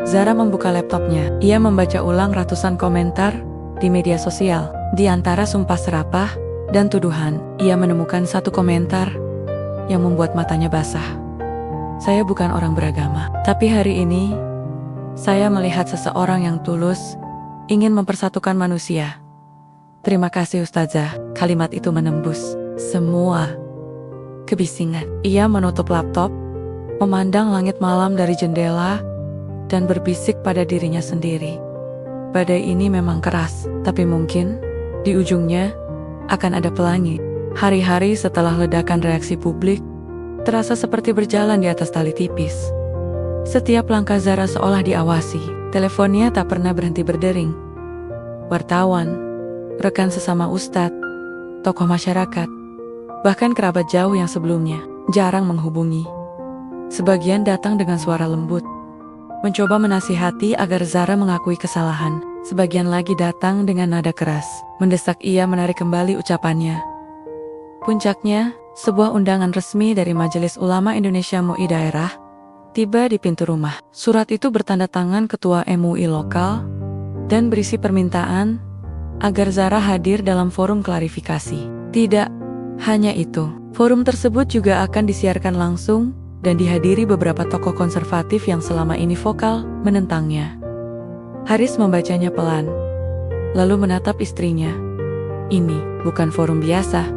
[SPEAKER 1] Zara membuka laptopnya. Ia membaca ulang ratusan komentar di media sosial. Di antara sumpah serapah dan tuduhan, ia menemukan satu komentar yang membuat matanya basah. Saya bukan orang beragama, tapi hari ini saya melihat seseorang yang tulus ingin mempersatukan manusia. Terima kasih Ustazah. Kalimat itu menembus semua kebisingan. Ia menutup laptop, memandang langit malam dari jendela, dan berbisik pada dirinya sendiri. Badai ini memang keras, tapi mungkin di ujungnya akan ada pelangi. Hari-hari setelah ledakan reaksi publik terasa seperti berjalan di atas tali tipis. Setiap langkah Zara seolah diawasi. Teleponnya tak pernah berhenti berdering. Wartawan, rekan sesama ustadz, tokoh masyarakat, bahkan kerabat jauh yang sebelumnya jarang menghubungi. Sebagian datang dengan suara lembut, mencoba menasihati agar Zara mengakui kesalahan. Sebagian lagi datang dengan nada keras, mendesak ia menarik kembali ucapannya. Puncaknya, sebuah undangan resmi dari Majelis Ulama Indonesia MUI daerah tiba di pintu rumah. Surat itu bertanda tangan ketua MUI lokal dan berisi permintaan agar Zara hadir dalam forum klarifikasi. Tidak hanya itu, Forum tersebut juga akan disiarkan langsung dan dihadiri beberapa tokoh konservatif yang selama ini vokal menentangnya. Haris membacanya pelan, lalu menatap istrinya. Ini bukan forum biasa.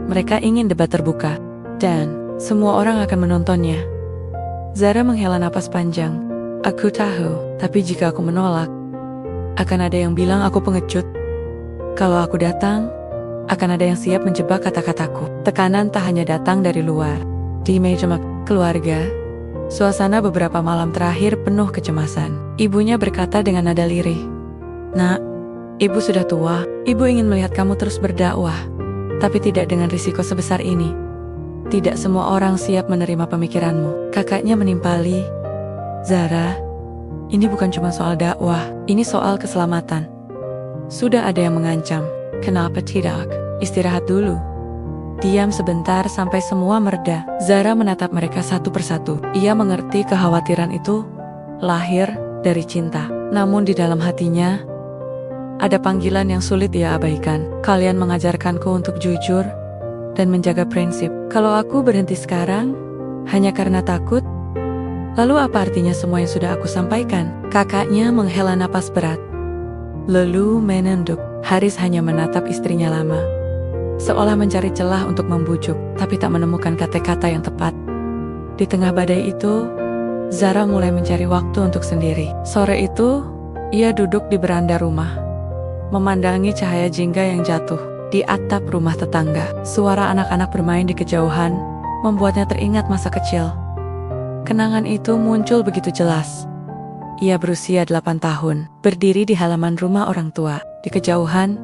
[SPEAKER 1] Mereka ingin debat terbuka, dan semua orang akan menontonnya. Zara menghela napas panjang. Aku tahu, tapi jika aku menolak, akan ada yang bilang aku pengecut. Kalau aku datang, akan ada yang siap menjebak kata-kataku. Tekanan tak hanya datang dari luar. Di meja keluarga, suasana beberapa malam terakhir penuh kecemasan. Ibunya berkata dengan nada lirih, "Nak, ibu sudah tua. Ibu ingin melihat kamu terus berdakwah, tapi tidak dengan risiko sebesar ini. Tidak semua orang siap menerima pemikiranmu." Kakaknya menimpali, "Zara, ini bukan cuma soal dakwah, ini soal keselamatan. Sudah ada yang mengancam. Kenapa tidak? Istirahat dulu. Diam sebentar sampai semua mereda." Zara menatap mereka satu persatu. Ia mengerti kekhawatiran itu lahir dari cinta. Namun di dalam hatinya, ada panggilan yang sulit ia abaikan. Kalian mengajarkanku untuk jujur dan menjaga prinsip. Kalau aku berhenti sekarang, hanya karena takut, lalu apa artinya semua yang sudah aku sampaikan? Kakaknya menghela napas berat, lalu menunduk. Haris hanya menatap istrinya lama, seolah mencari celah untuk membujuk, tapi tak menemukan kata-kata yang tepat. Di tengah badai itu, Zara mulai mencari waktu untuk sendiri. Sore itu, ia duduk di beranda rumah, memandangi cahaya jingga yang jatuh di atap rumah tetangga. Suara anak-anak bermain di kejauhan membuatnya teringat masa kecil. Kenangan itu muncul begitu jelas. Ia berusia 8 tahun, berdiri di halaman rumah orang tua. Di kejauhan,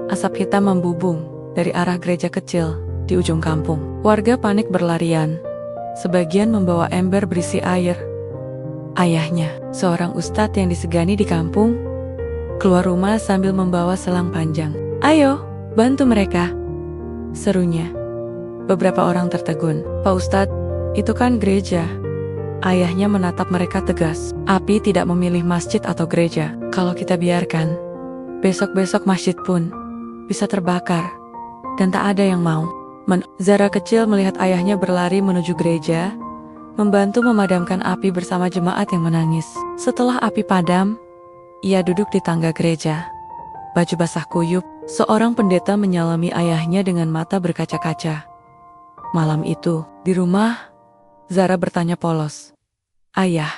[SPEAKER 1] asap hitam membubung dari arah gereja kecil di ujung kampung. Warga panik berlarian, sebagian membawa ember berisi air. Ayahnya, seorang ustadz yang disegani di kampung, keluar rumah sambil membawa selang panjang. "Ayo, bantu mereka," serunya. Beberapa orang tertegun. "Pak Ustadz, itu kan gereja." Ayahnya menatap mereka tegas. "Api tidak memilih masjid atau gereja. Kalau kita biarkan, besok-besok masjid pun bisa terbakar, dan tak ada yang mau." Zara kecil melihat ayahnya berlari menuju gereja, membantu memadamkan api bersama jemaat yang menangis. Setelah api padam, ia duduk di tangga gereja. Baju basah kuyup, seorang pendeta menyalami ayahnya dengan mata berkaca-kaca. Malam itu, di rumah, Zara bertanya polos, "Ayah,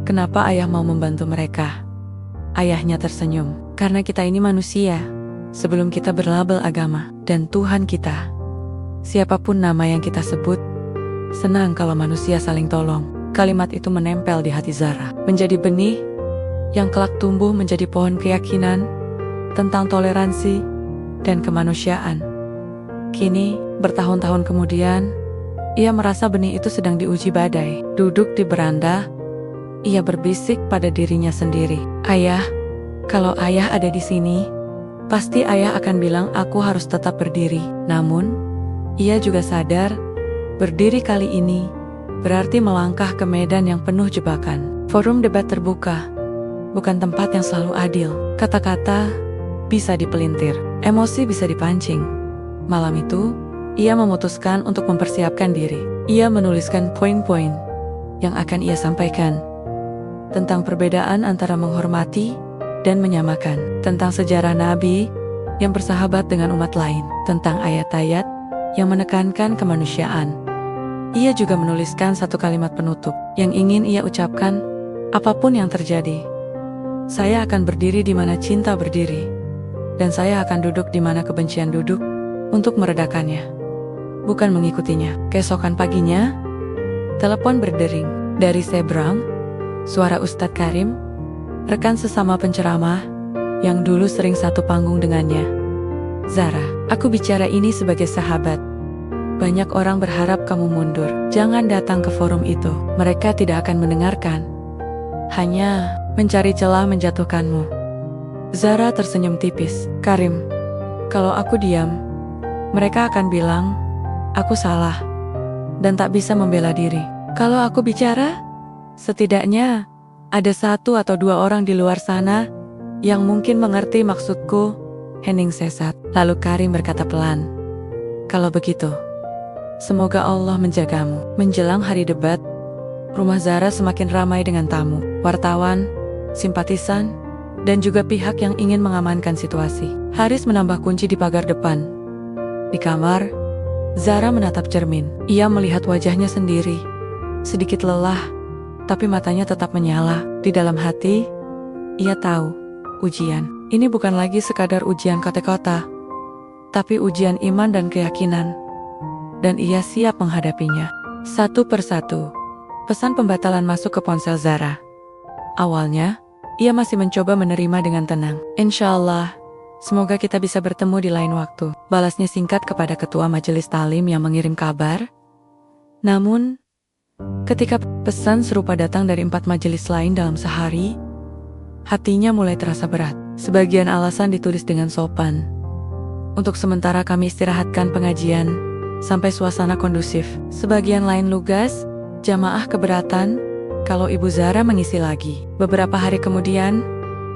[SPEAKER 1] kenapa ayah mau membantu mereka?" Ayahnya tersenyum. "Karena kita ini manusia, sebelum kita berlabel agama dan Tuhan kita. Siapapun nama yang kita sebut, senang kalau manusia saling tolong." Kalimat itu menempel di hati Zara, menjadi benih yang kelak tumbuh menjadi pohon keyakinan tentang toleransi dan kemanusiaan. Kini, bertahun-tahun kemudian, ia merasa benih itu sedang diuji badai. Duduk di beranda, ia berbisik pada dirinya sendiri, "Ayah, kalau ayah ada di sini, pasti ayah akan bilang aku harus tetap berdiri." Namun, ia juga sadar, berdiri kali ini berarti melangkah ke medan yang penuh jebakan. Forum debat terbuka bukan tempat yang selalu adil. Kata-kata bisa dipelintir, emosi bisa dipancing. Malam itu, ia memutuskan untuk mempersiapkan diri. Ia menuliskan poin-poin yang akan ia sampaikan tentang perbedaan antara menghormati dan menyamakan, tentang sejarah Nabi yang bersahabat dengan umat lain, tentang ayat-ayat yang menekankan kemanusiaan. Ia juga menuliskan satu kalimat penutup yang ingin ia ucapkan apapun yang terjadi. "Saya akan berdiri di mana cinta berdiri, dan saya akan duduk di mana kebencian duduk untuk meredakannya, bukan mengikutinya." Keesokan paginya, telepon berdering. Dari seberang, suara Ustadz Karim, rekan sesama penceramah yang dulu sering satu panggung dengannya. "Zara, aku bicara ini sebagai sahabat. Banyak orang berharap kamu mundur. Jangan datang ke forum itu. Mereka tidak akan mendengarkan, hanya mencari celah menjatuhkanmu." Zara tersenyum tipis. "Karim, kalau aku diam, mereka akan bilang aku salah dan tak bisa membela diri. Kalau aku bicara, setidaknya ada 1 atau 2 orang di luar sana yang mungkin mengerti maksudku." Hening sesat. Lalu Karim berkata pelan, "Kalau begitu, Semoga Allah menjagamu. Menjelang hari debat, rumah Zara semakin ramai dengan tamu, wartawan, simpatisan, dan juga pihak yang ingin mengamankan situasi. Haris menambah kunci di pagar depan. Di kamar, Zara menatap cermin. Ia melihat wajahnya sendiri. Sedikit lelah, tapi matanya tetap menyala. Di dalam hati, ia tahu, ujian ini bukan lagi sekadar ujian kata-kata, tapi ujian iman dan keyakinan. Dan ia siap menghadapinya. Satu persatu, pesan pembatalan masuk ke ponsel Zara. Awalnya, ia masih mencoba menerima dengan tenang. Insya Allah, semoga kita bisa bertemu di lain waktu. Balasnya singkat kepada ketua majelis talim yang mengirim kabar. Namun, ketika pesan serupa datang dari 4 majelis lain dalam sehari, hatinya mulai terasa berat. Sebagian alasan ditulis dengan sopan. Untuk sementara kami istirahatkan pengajian sampai suasana kondusif. Sebagian lain lugas, jamaah keberatan kalau Ibu Zara mengisi lagi. Beberapa hari kemudian,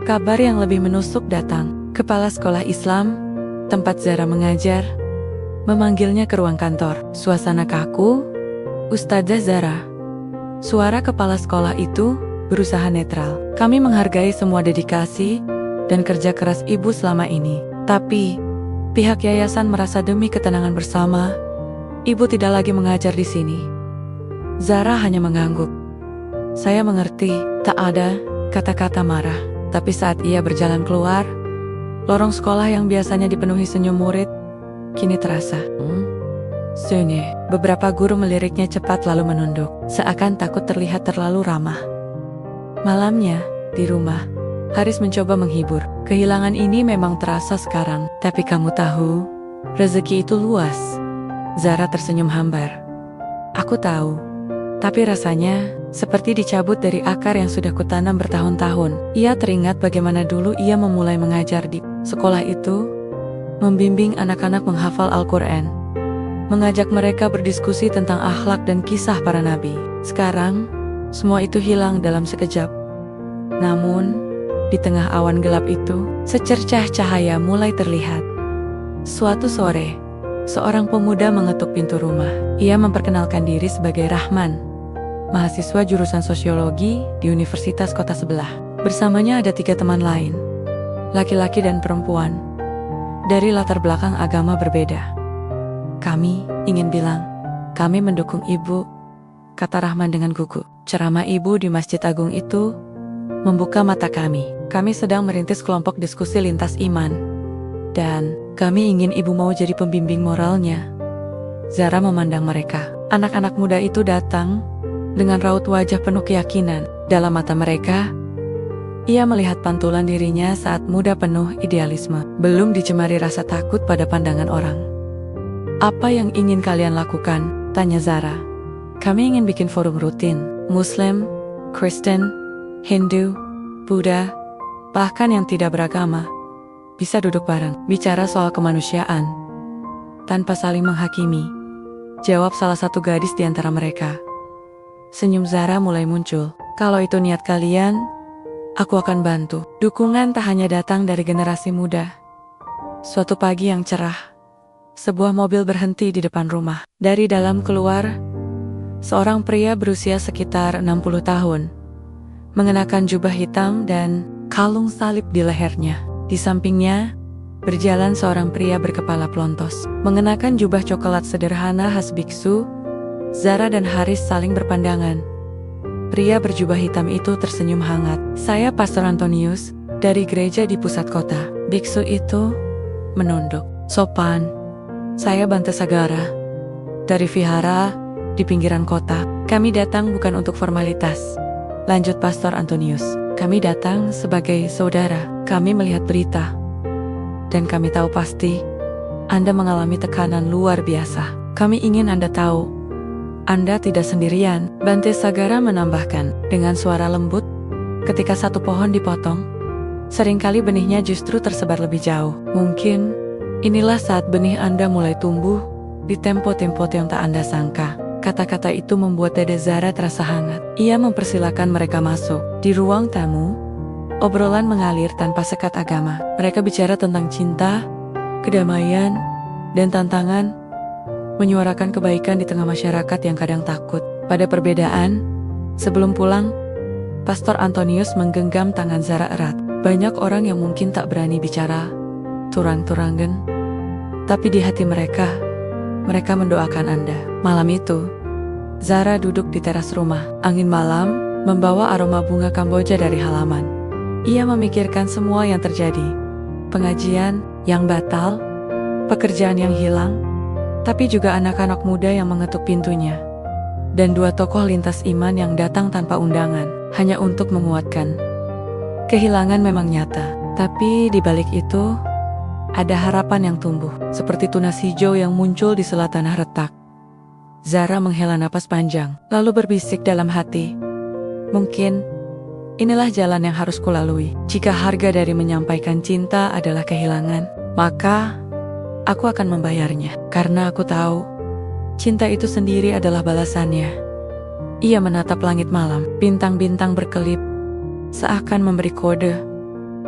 [SPEAKER 1] kabar yang lebih menusuk datang. Kepala sekolah Islam, tempat Zara mengajar, memanggilnya ke ruang kantor. Suasana kaku, Ustazah Zara. Suara kepala sekolah itu berusaha netral. Kami menghargai semua dedikasi dan kerja keras Ibu selama ini. Tapi, pihak yayasan merasa demi ketenangan bersama, Ibu tidak lagi mengajar di sini. Zara hanya mengangguk. Saya mengerti, tak ada kata-kata marah. Tapi saat ia berjalan keluar, lorong sekolah yang biasanya dipenuhi senyum murid, kini terasa sunyi. Beberapa guru meliriknya cepat lalu menunduk, seakan takut terlihat terlalu ramah. Malamnya, di rumah, Haris mencoba menghibur. Kehilangan ini memang terasa sekarang, tapi kamu tahu, rezeki itu luas. Zara tersenyum hambar. Aku tahu, tapi rasanya seperti dicabut dari akar yang sudah kutanam bertahun-tahun. Ia teringat bagaimana dulu ia memulai mengajar di sekolah itu, membimbing anak-anak menghafal Al-Quran, mengajak mereka berdiskusi tentang akhlak dan kisah para nabi. Sekarang, semua itu hilang dalam sekejap. Namun, di tengah awan gelap itu, secercah cahaya mulai terlihat. Suatu sore, seorang pemuda mengetuk pintu rumah. Ia memperkenalkan diri sebagai Rahman, mahasiswa jurusan sosiologi di Universitas Kota sebelah. Bersamanya ada 3 teman lain, laki-laki dan perempuan, dari latar belakang agama berbeda. Kami ingin bilang, kami mendukung Ibu, kata Rahman dengan gugup. Ceramah Ibu di Masjid Agung itu membuka mata kami. Kami sedang merintis kelompok diskusi lintas iman. Dan kami ingin Ibu mau jadi pembimbing moralnya. Zara memandang mereka. Anak-anak muda itu datang dengan raut wajah penuh keyakinan. Dalam mata mereka, ia melihat pantulan dirinya saat muda penuh idealisme. Belum dicemari rasa takut pada pandangan orang. Apa yang ingin kalian lakukan? Tanya Zara. Kami ingin bikin forum rutin. Muslim, Kristen, Hindu, Buddha, bahkan yang tidak beragama bisa duduk bareng, bicara soal kemanusiaan, tanpa saling menghakimi, jawab salah satu gadis di antara mereka. Senyum Zara mulai muncul. Kalau itu niat kalian, aku akan bantu. Dukungan tak hanya datang dari generasi muda. Suatu pagi yang cerah, sebuah mobil berhenti di depan rumah. Dari dalam keluar, seorang pria berusia sekitar 60 tahun, mengenakan jubah hitam dan kalung salib di lehernya. Di sampingnya, berjalan seorang pria berkepala pelontos, mengenakan jubah coklat sederhana khas biksu. Zara dan Haris saling berpandangan. Pria berjubah hitam itu tersenyum hangat. Saya Pastor Antonius, dari gereja di pusat kota. Biksu itu menunduk. Sopan, saya Bante Sagara, dari vihara di pinggiran kota. Kami datang bukan untuk formalitas, lanjut Pastor Antonius. Kami datang sebagai saudara. Kami melihat berita, dan kami tahu pasti Anda mengalami tekanan luar biasa. Kami ingin Anda tahu, Anda tidak sendirian. Bante Sagara menambahkan dengan suara lembut. Ketika satu pohon dipotong, seringkali benihnya justru tersebar lebih jauh. Mungkin inilah saat benih Anda mulai tumbuh di tempo-tempo yang tak Anda sangka. Kata-kata itu membuat dada Zara terasa hangat. Ia mempersilakan mereka masuk. Di ruang tamu, obrolan mengalir tanpa sekat agama. Mereka bicara tentang cinta, kedamaian, dan tantangan. menyuarakan kebaikan di tengah masyarakat yang kadang takut. Pada perbedaan, sebelum pulang, Pastor Antonius menggenggam tangan Zara erat. Banyak orang yang mungkin tak berani bicara, turang-turangan, tapi di hati mereka mendoakan Anda. Malam itu, Zara duduk di teras rumah. Angin malam membawa aroma bunga Kamboja dari halaman. Ia memikirkan semua yang terjadi. Pengajian yang batal, pekerjaan yang hilang, tapi juga anak-anak muda yang mengetuk pintunya. Dan dua tokoh lintas iman yang datang tanpa undangan, hanya untuk menguatkan. Kehilangan memang nyata, tapi di balik itu, ada harapan yang tumbuh, seperti tunas hijau yang muncul di sela tanah retak. Zara menghela napas panjang, lalu berbisik dalam hati, mungkin inilah jalan yang harus kulalui. Jika harga dari menyampaikan cinta adalah kehilangan, maka aku akan membayarnya. Karena aku tahu, cinta itu sendiri adalah balasannya. Ia menatap langit malam, bintang-bintang berkelip, seakan memberi kode,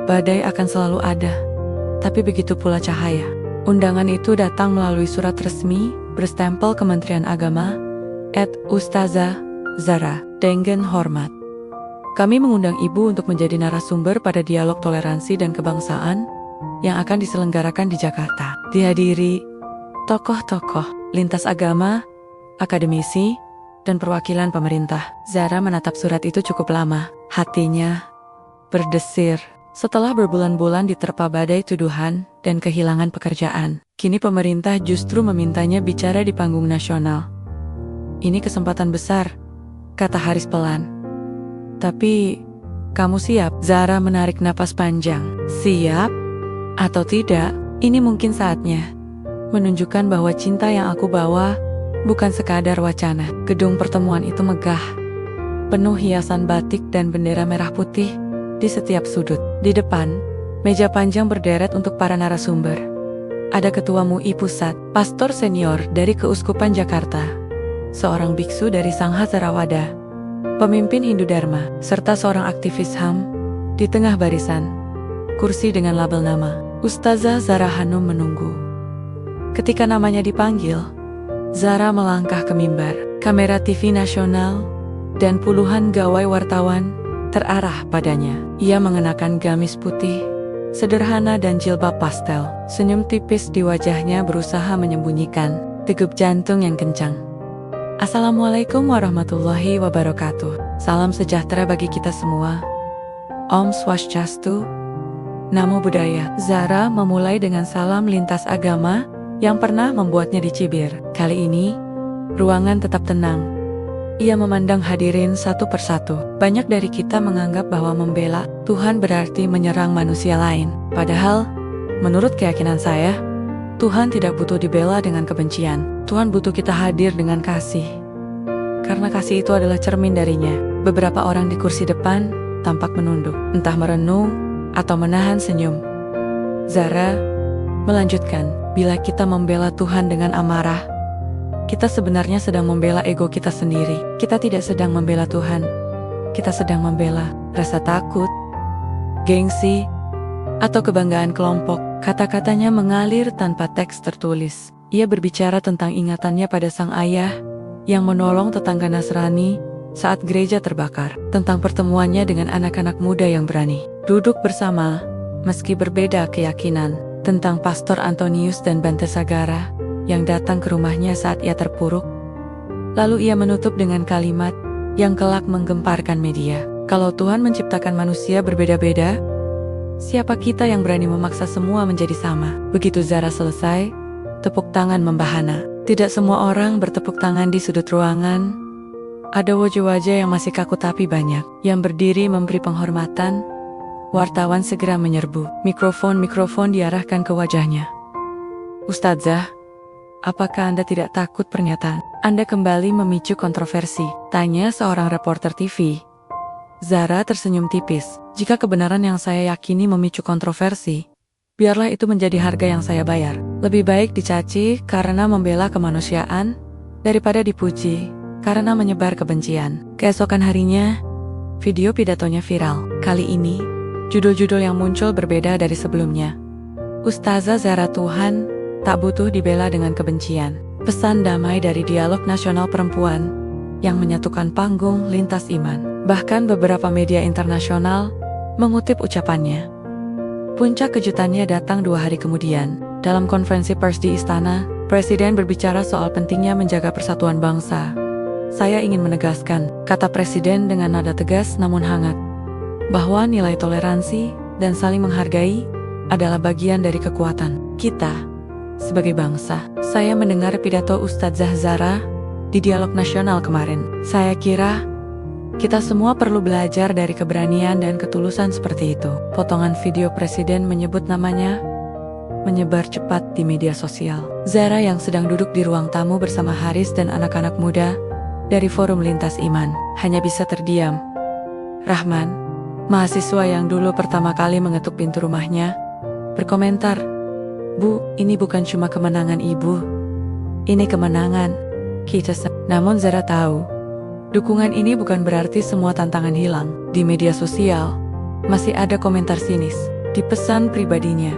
[SPEAKER 1] badai akan selalu ada. Tapi begitu pula cahaya. Undangan itu datang melalui surat resmi, berstempel Kementerian Agama, @Ustazah Zara, dengan hormat. Kami mengundang Ibu untuk menjadi narasumber pada dialog toleransi dan kebangsaan yang akan diselenggarakan di Jakarta. Dihadiri tokoh-tokoh lintas agama, akademisi, dan perwakilan pemerintah. Zara menatap surat itu cukup lama. Hatinya berdesir. Setelah berbulan-bulan diterpa badai tuduhan dan kehilangan pekerjaan, kini pemerintah justru memintanya bicara di panggung nasional. Ini kesempatan besar, kata Haris pelan. Tapi, kamu siap? Zara menarik napas panjang. Siap? Atau tidak, ini mungkin saatnya menunjukkan bahwa cinta yang aku bawa bukan sekadar wacana. Gedung pertemuan itu megah, penuh hiasan batik dan bendera merah putih di setiap sudut. Di depan, meja panjang berderet untuk para narasumber. Ada Ketua MUI Pusat, Pastor Senior dari Keuskupan Jakarta, seorang biksu dari Sangha Theravada, pemimpin Hindu Dharma, serta seorang aktivis HAM. Di tengah barisan, kursi dengan label nama, Ustazah Zara Hanum menunggu. Ketika namanya dipanggil, Zara melangkah ke mimbar. Kamera TV nasional dan puluhan gawai wartawan terarah padanya. Ia mengenakan gamis putih, sederhana dan jilbab pastel. Senyum tipis di wajahnya berusaha menyembunyikan degup jantung yang kencang. Assalamualaikum warahmatullahi wabarakatuh. Salam sejahtera bagi kita semua. Om Swastiastu, Namo Buddhaya. Zara memulai dengan salam lintas agama yang pernah membuatnya dicibir. Kali ini, ruangan tetap tenang. Ia memandang hadirin satu persatu. Banyak dari kita menganggap bahwa membela Tuhan berarti menyerang manusia lain. Padahal, menurut keyakinan saya, Tuhan tidak butuh dibela dengan kebencian. Tuhan butuh kita hadir dengan kasih. Karena kasih itu adalah cermin darinya. Beberapa orang di kursi depan tampak menunduk, entah merenung atau menahan senyum. Zara melanjutkan, bila kita membela Tuhan dengan amarah, kita sebenarnya sedang membela ego kita sendiri. Kita tidak sedang membela Tuhan. Kita sedang membela rasa takut, gengsi, atau kebanggaan kelompok. Kata-katanya mengalir tanpa teks tertulis. Ia berbicara tentang ingatannya pada sang ayah yang menolong tetangga Nasrani saat gereja terbakar. Tentang pertemuannya dengan anak-anak muda yang berani duduk bersama meski berbeda keyakinan. Tentang Pastor Antonius dan Bante Sagara yang datang ke rumahnya saat ia terpuruk. Lalu ia menutup dengan kalimat yang kelak menggemparkan media. Kalau Tuhan menciptakan manusia berbeda-beda, siapa kita yang berani memaksa semua menjadi sama? Begitu Zara selesai, tepuk tangan membahana. Tidak semua orang bertepuk tangan di sudut ruangan. Ada wajah-wajah yang masih kaku tapi banyak yang berdiri memberi penghormatan. Wartawan segera menyerbu. Mikrofon diarahkan ke wajahnya. Ustazah, apakah Anda tidak takut pernyataan Anda kembali memicu kontroversi? Tanya seorang reporter TV. Zara tersenyum tipis. Jika kebenaran yang saya yakini memicu kontroversi, biarlah itu menjadi harga yang saya bayar. Lebih baik dicaci karena membela kemanusiaan, daripada dipuji karena menyebar kebencian. Keesokan harinya, video pidatonya viral. Kali ini, judul-judul yang muncul berbeda dari sebelumnya. Ustazah Zara, Tuhan tak butuh dibela dengan kebencian. Pesan damai dari Dialog Nasional Perempuan yang menyatukan panggung lintas iman. Bahkan beberapa media internasional mengutip ucapannya. Puncak kejutannya datang 2 hari kemudian. Dalam konferensi pers di istana, Presiden berbicara soal pentingnya menjaga persatuan bangsa. Saya ingin menegaskan, kata Presiden dengan nada tegas namun hangat, bahwa nilai toleransi dan saling menghargai adalah bagian dari kekuatan kita sebagai bangsa. Saya mendengar pidato Ustadzah Zahra di Dialog Nasional kemarin. Saya kira kita semua perlu belajar dari keberanian dan ketulusan seperti itu. Potongan video Presiden menyebut namanya menyebar cepat di media sosial. Zahra yang sedang duduk di ruang tamu bersama Haris dan anak-anak muda dari Forum Lintas Iman hanya bisa terdiam. Rahman, mahasiswa yang dulu pertama kali mengetuk pintu rumahnya, berkomentar, "Bu, ini bukan cuma kemenangan ibu. Ini kemenangan kita." Namun Zahra tahu, dukungan ini bukan berarti semua tantangan hilang. Di media sosial, masih ada komentar sinis. Di pesan pribadinya,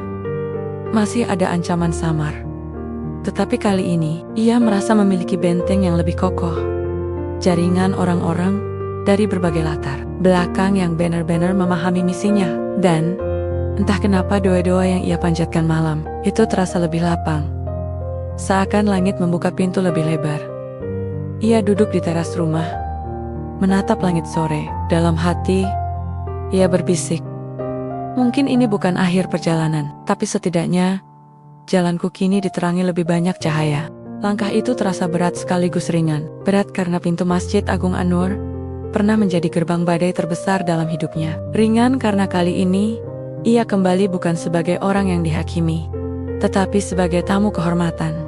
[SPEAKER 1] masih ada ancaman samar. Tetapi kali ini, ia merasa memiliki benteng yang lebih kokoh. Jaringan orang-orang dari berbagai latar belakang yang benar-benar memahami misinya. Dan, entah kenapa doa-doa yang ia panjatkan malam, itu terasa lebih lapang. Seakan langit membuka pintu lebih lebar. Ia duduk di teras rumah, menatap langit sore. Dalam hati, ia berbisik, mungkin ini bukan akhir perjalanan, tapi setidaknya jalanku kini diterangi lebih banyak cahaya. Langkah itu terasa berat sekaligus ringan. Berat karena pintu Masjid Agung An-Nur pernah menjadi gerbang badai terbesar dalam hidupnya. Ringan karena kali ini ia kembali bukan sebagai orang yang dihakimi, tetapi sebagai tamu kehormatan.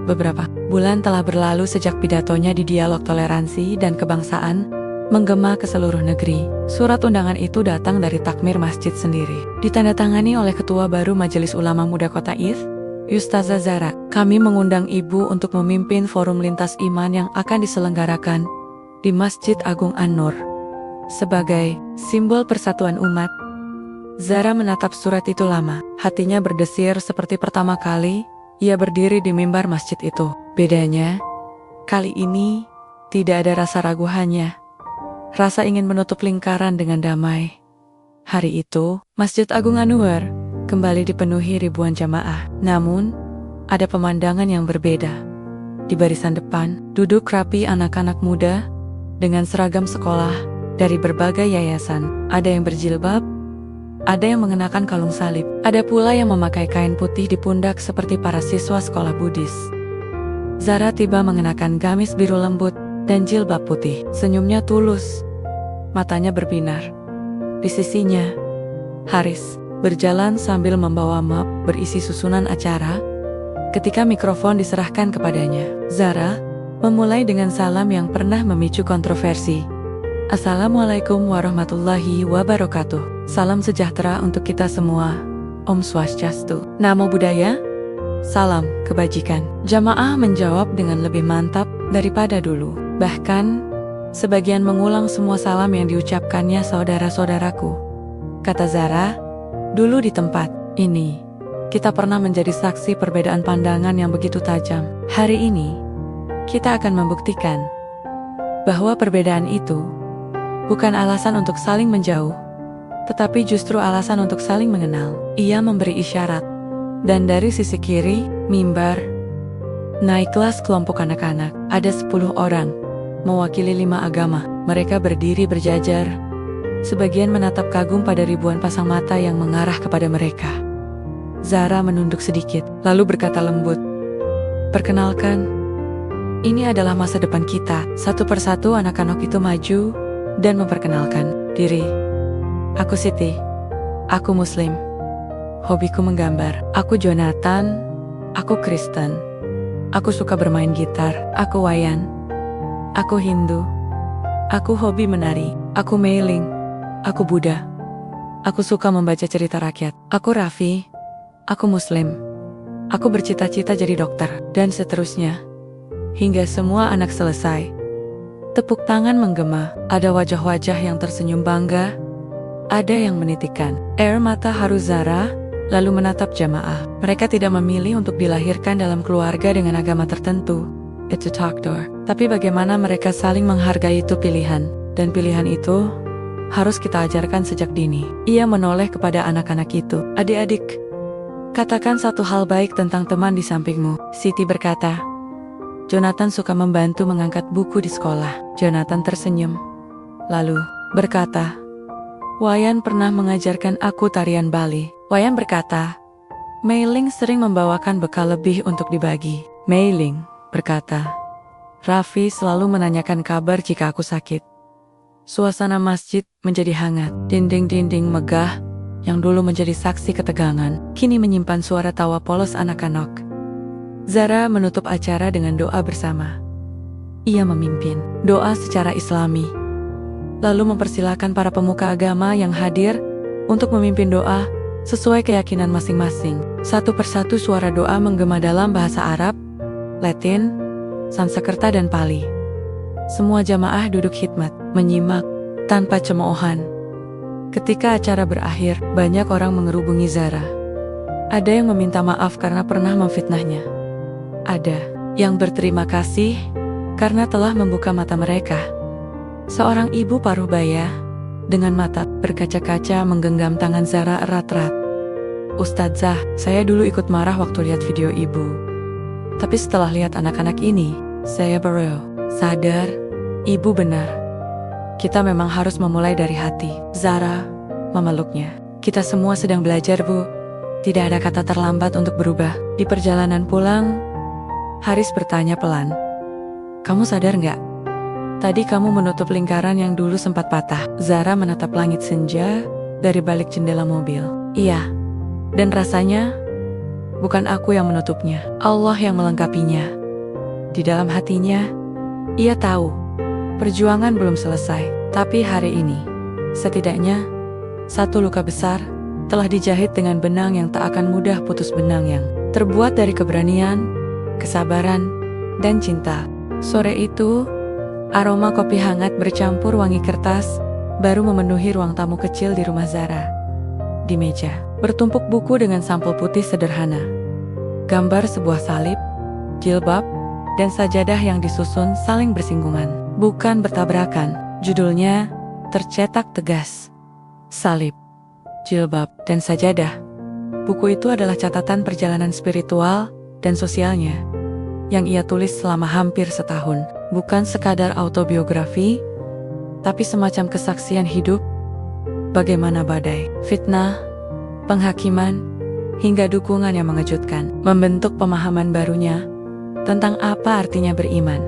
[SPEAKER 1] Beberapa bulan telah berlalu sejak pidatonya di Dialog Toleransi dan Kebangsaan menggema ke seluruh negeri. Surat undangan itu datang dari takmir masjid sendiri, ditandatangani oleh Ketua baru Majelis Ulama Muda Kota Is, Ustazah Zahra. Kami mengundang Ibu untuk memimpin forum lintas iman yang akan diselenggarakan di Masjid Agung An-Nur. Sebagai simbol persatuan umat, Zahra menatap surat itu lama. Hatinya berdesir seperti pertama kali ia berdiri di mimbar masjid itu. Bedanya, kali ini tidak ada rasa ragu, hanya rasa ingin menutup lingkaran dengan damai. Hari itu, Masjid Agung An-Nur kembali dipenuhi ribuan jamaah. Namun, ada pemandangan yang berbeda. Di barisan depan, duduk rapi anak-anak muda dengan seragam sekolah dari berbagai yayasan. Ada yang berjilbab, ada yang mengenakan kalung salib, ada pula yang memakai kain putih di pundak seperti para siswa sekolah Buddhis. Zahra tiba mengenakan gamis biru lembut dan jilbab putih. Senyumnya tulus, matanya berbinar. Di sisinya, Haris berjalan sambil membawa map berisi susunan acara. Ketika mikrofon diserahkan kepadanya, Zahra memulai dengan salam yang pernah memicu kontroversi. Assalamualaikum warahmatullahi wabarakatuh. Salam sejahtera untuk kita semua. Om Swastiastu. Namo Buddhaya. Salam kebajikan. Jamaah menjawab dengan lebih mantap daripada dulu. Bahkan, sebagian mengulang semua salam yang diucapkannya saudara-saudaraku. Kata Zahra, dulu di tempat ini, kita pernah menjadi saksi perbedaan pandangan yang begitu tajam. Hari ini, kita akan membuktikan bahwa perbedaan itu bukan alasan untuk saling menjauh, tetapi justru alasan untuk saling mengenal. Ia memberi isyarat, dan dari sisi kiri, mimbar, naiklah kelompok anak-anak. Ada 10 orang, mewakili 5 agama. Mereka berdiri berjajar, sebagian menatap kagum pada ribuan pasang mata yang mengarah kepada mereka. Zahra menunduk sedikit, lalu berkata lembut, "Perkenalkan, ini adalah masa depan kita." Satu persatu anak-anak itu maju dan memperkenalkan diri. Aku Siti, aku Muslim, hobiku menggambar. Aku Jonathan, aku Kristen, aku suka bermain gitar. Aku Wayan, aku Hindu, aku hobi menari. Aku Meiling, aku Buddha, aku suka membaca cerita rakyat. Aku Raffi, aku Muslim, aku bercita-cita jadi dokter. Dan seterusnya, hingga semua anak selesai. Tepuk tangan menggema, ada wajah-wajah yang tersenyum bangga, ada yang menitikkan air mata haru. Zahra lalu menatap jamaah. Mereka tidak memilih untuk dilahirkan dalam keluarga dengan agama tertentu. It's a talk door. Tapi bagaimana mereka saling menghargai itu pilihan. Dan pilihan itu harus kita ajarkan sejak dini. Ia menoleh kepada anak-anak itu. Adik-adik, katakan satu hal baik tentang teman di sampingmu. Siti berkata. Jonathan suka membantu mengangkat buku di sekolah. Jonathan tersenyum. Lalu berkata, Wayan pernah mengajarkan aku tarian Bali. Wayan berkata, Mei Ling sering membawakan bekal lebih untuk dibagi. Mei Ling berkata, Raffi selalu menanyakan kabar jika aku sakit. Suasana masjid menjadi hangat. Dinding-dinding megah yang dulu menjadi saksi ketegangan, kini menyimpan suara tawa polos anak-anak. Zara menutup acara dengan doa bersama. Ia memimpin doa secara Islami, lalu mempersilahkan para pemuka agama yang hadir untuk memimpin doa sesuai keyakinan masing-masing. Satu persatu suara doa menggema dalam bahasa Arab, Latin, Sanskerta dan Pali. Semua jamaah duduk khidmat, menyimak tanpa cemoohan. Ketika acara berakhir, banyak orang mengerubungi Zara. Ada yang meminta maaf karena pernah memfitnahnya. Ada yang berterima kasih karena telah membuka mata mereka. Seorang ibu paruh baya dengan mata berkaca-kaca menggenggam tangan Zara erat-erat. Ustadzah, saya dulu ikut marah waktu lihat video ibu. Tapi setelah lihat anak-anak ini, saya baru sadar, ibu benar. Kita memang harus memulai dari hati. Zara memeluknya. Kita semua sedang belajar, Bu. Tidak ada kata terlambat untuk berubah. Di perjalanan pulang, Haris bertanya pelan. Kamu sadar nggak? Tadi kamu menutup lingkaran yang dulu sempat patah. Zara menatap langit senja dari balik jendela mobil. Iya. Dan rasanya, bukan aku yang menutupnya. Allah yang melengkapinya. Di dalam hatinya, ia tahu, perjuangan belum selesai. Tapi hari ini, setidaknya, satu luka besar telah dijahit dengan benang yang tak akan mudah putus, benang yang terbuat dari keberanian, kesabaran, dan cinta. Sore itu, aroma kopi hangat bercampur wangi kertas baru memenuhi ruang tamu kecil di rumah Zara. Di meja, bertumpuk buku dengan sampul putih sederhana. Gambar sebuah salib, jilbab, dan sajadah yang disusun saling bersinggungan, bukan bertabrakan. Judulnya tercetak tegas. Salib, jilbab, dan sajadah. Buku itu adalah catatan perjalanan spiritual dan sosialnya yang ia tulis selama hampir setahun. Bukan sekadar autobiografi, tapi semacam kesaksian hidup bagaimana badai, fitnah, penghakiman, hingga dukungan yang mengejutkan membentuk pemahaman barunya tentang apa artinya beriman.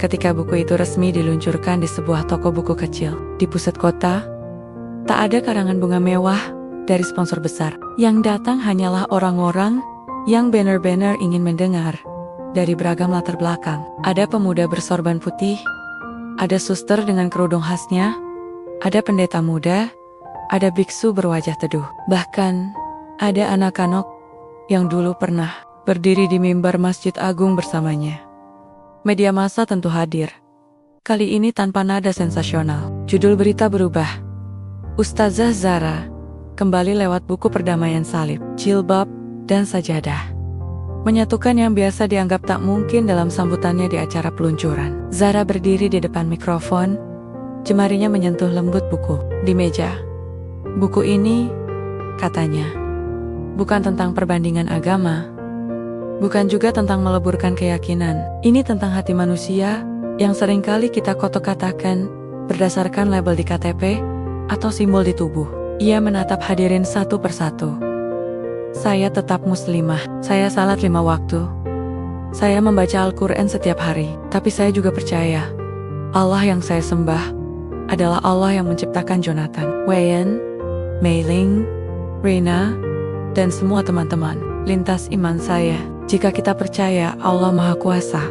[SPEAKER 1] Ketika buku itu resmi diluncurkan di sebuah toko buku kecil di pusat kota, tak ada karangan bunga mewah dari sponsor besar. Yang datang hanyalah orang-orang yang benar-benar ingin mendengar dari beragam latar belakang. Ada pemuda bersorban putih, ada suster dengan kerudung khasnya, ada pendeta muda, ada biksu berwajah teduh. Bahkan, ada anak-anak yang dulu pernah berdiri di mimbar Masjid Agung bersamanya. Media massa tentu hadir. Kali ini tanpa nada sensasional. Judul berita berubah. Ustazah Zara kembali lewat buku perdamaian salib, jilbab, dan sajadah. Menyatukan yang biasa dianggap tak mungkin dalam sambutannya di acara peluncuran. Zara berdiri di depan mikrofon, jemarinya menyentuh lembut buku di meja. Buku ini, katanya, bukan tentang perbandingan agama, bukan juga tentang meleburkan keyakinan. Ini tentang hati manusia yang seringkali kita kotak-katakan berdasarkan label di KTP atau simbol di tubuh. Ia menatap hadirin satu persatu. Saya tetap muslimah, saya salat 5 waktu. Saya membaca Al-Quran setiap hari, tapi saya juga percaya Allah yang saya sembah adalah Allah yang menciptakan Jonathan, Wayan, Mei Ling, Rina, dan semua teman-teman. Lintas iman saya, jika kita percaya Allah Maha Kuasa,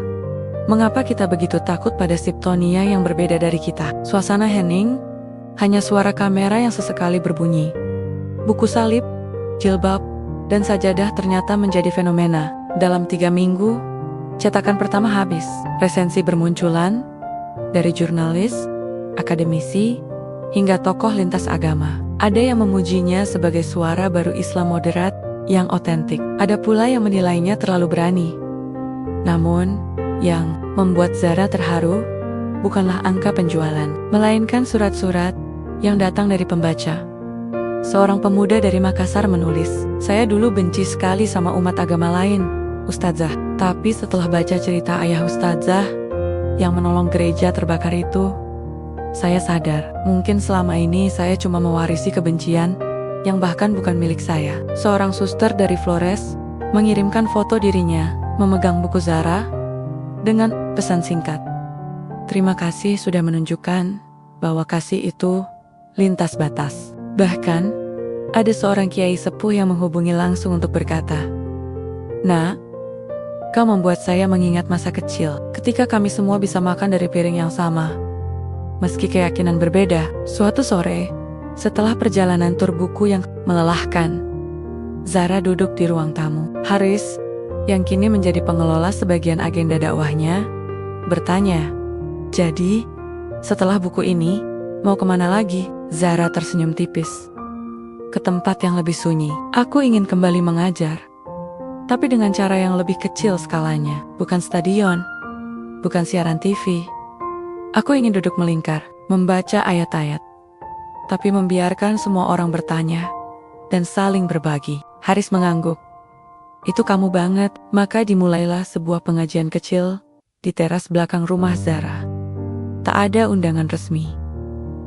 [SPEAKER 1] mengapa kita begitu takut pada Siptonia yang berbeda dari kita? Suasana hening, hanya suara kamera yang sesekali berbunyi. Buku salib, jilbab, dan sajadah ternyata menjadi fenomena. Dalam 3 minggu, cetakan pertama habis. Resensi bermunculan dari jurnalis, akademisi, hingga tokoh lintas agama. Ada yang memujinya sebagai suara baru Islam moderat yang otentik. Ada pula yang menilainya terlalu berani. Namun, yang membuat Zara terharu bukanlah angka penjualan, melainkan surat-surat yang datang dari pembaca. Seorang pemuda dari Makassar menulis, "Saya dulu benci sekali sama umat agama lain, Ustazah. Tapi setelah baca cerita ayah Ustazah yang menolong gereja terbakar itu, saya sadar, mungkin selama ini saya cuma mewarisi kebencian yang bahkan bukan milik saya." Seorang suster dari Flores mengirimkan foto dirinya memegang buku Zara dengan pesan singkat, "Terima kasih sudah menunjukkan bahwa kasih itu lintas batas." Bahkan, ada seorang kiai sepuh yang menghubungi langsung untuk berkata, "Nak, kau membuat saya mengingat masa kecil, ketika kami semua bisa makan dari piring yang sama. Meski keyakinan berbeda." Suatu sore, setelah perjalanan tur buku yang melelahkan, Zara duduk di ruang tamu. Haris, yang kini menjadi pengelola sebagian agenda dakwahnya, bertanya, "Jadi, setelah buku ini, mau kemana lagi?" Zara tersenyum tipis. "Ke tempat yang lebih sunyi. Aku ingin kembali mengajar. Tapi dengan cara yang lebih kecil skalanya. Bukan stadion, bukan siaran TV. Aku ingin duduk melingkar, membaca ayat-ayat. Tapi membiarkan semua orang bertanya dan saling berbagi." Haris mengangguk. "Itu kamu banget." Maka dimulailah sebuah pengajian kecil di teras belakang rumah Zara. Tak ada undangan resmi.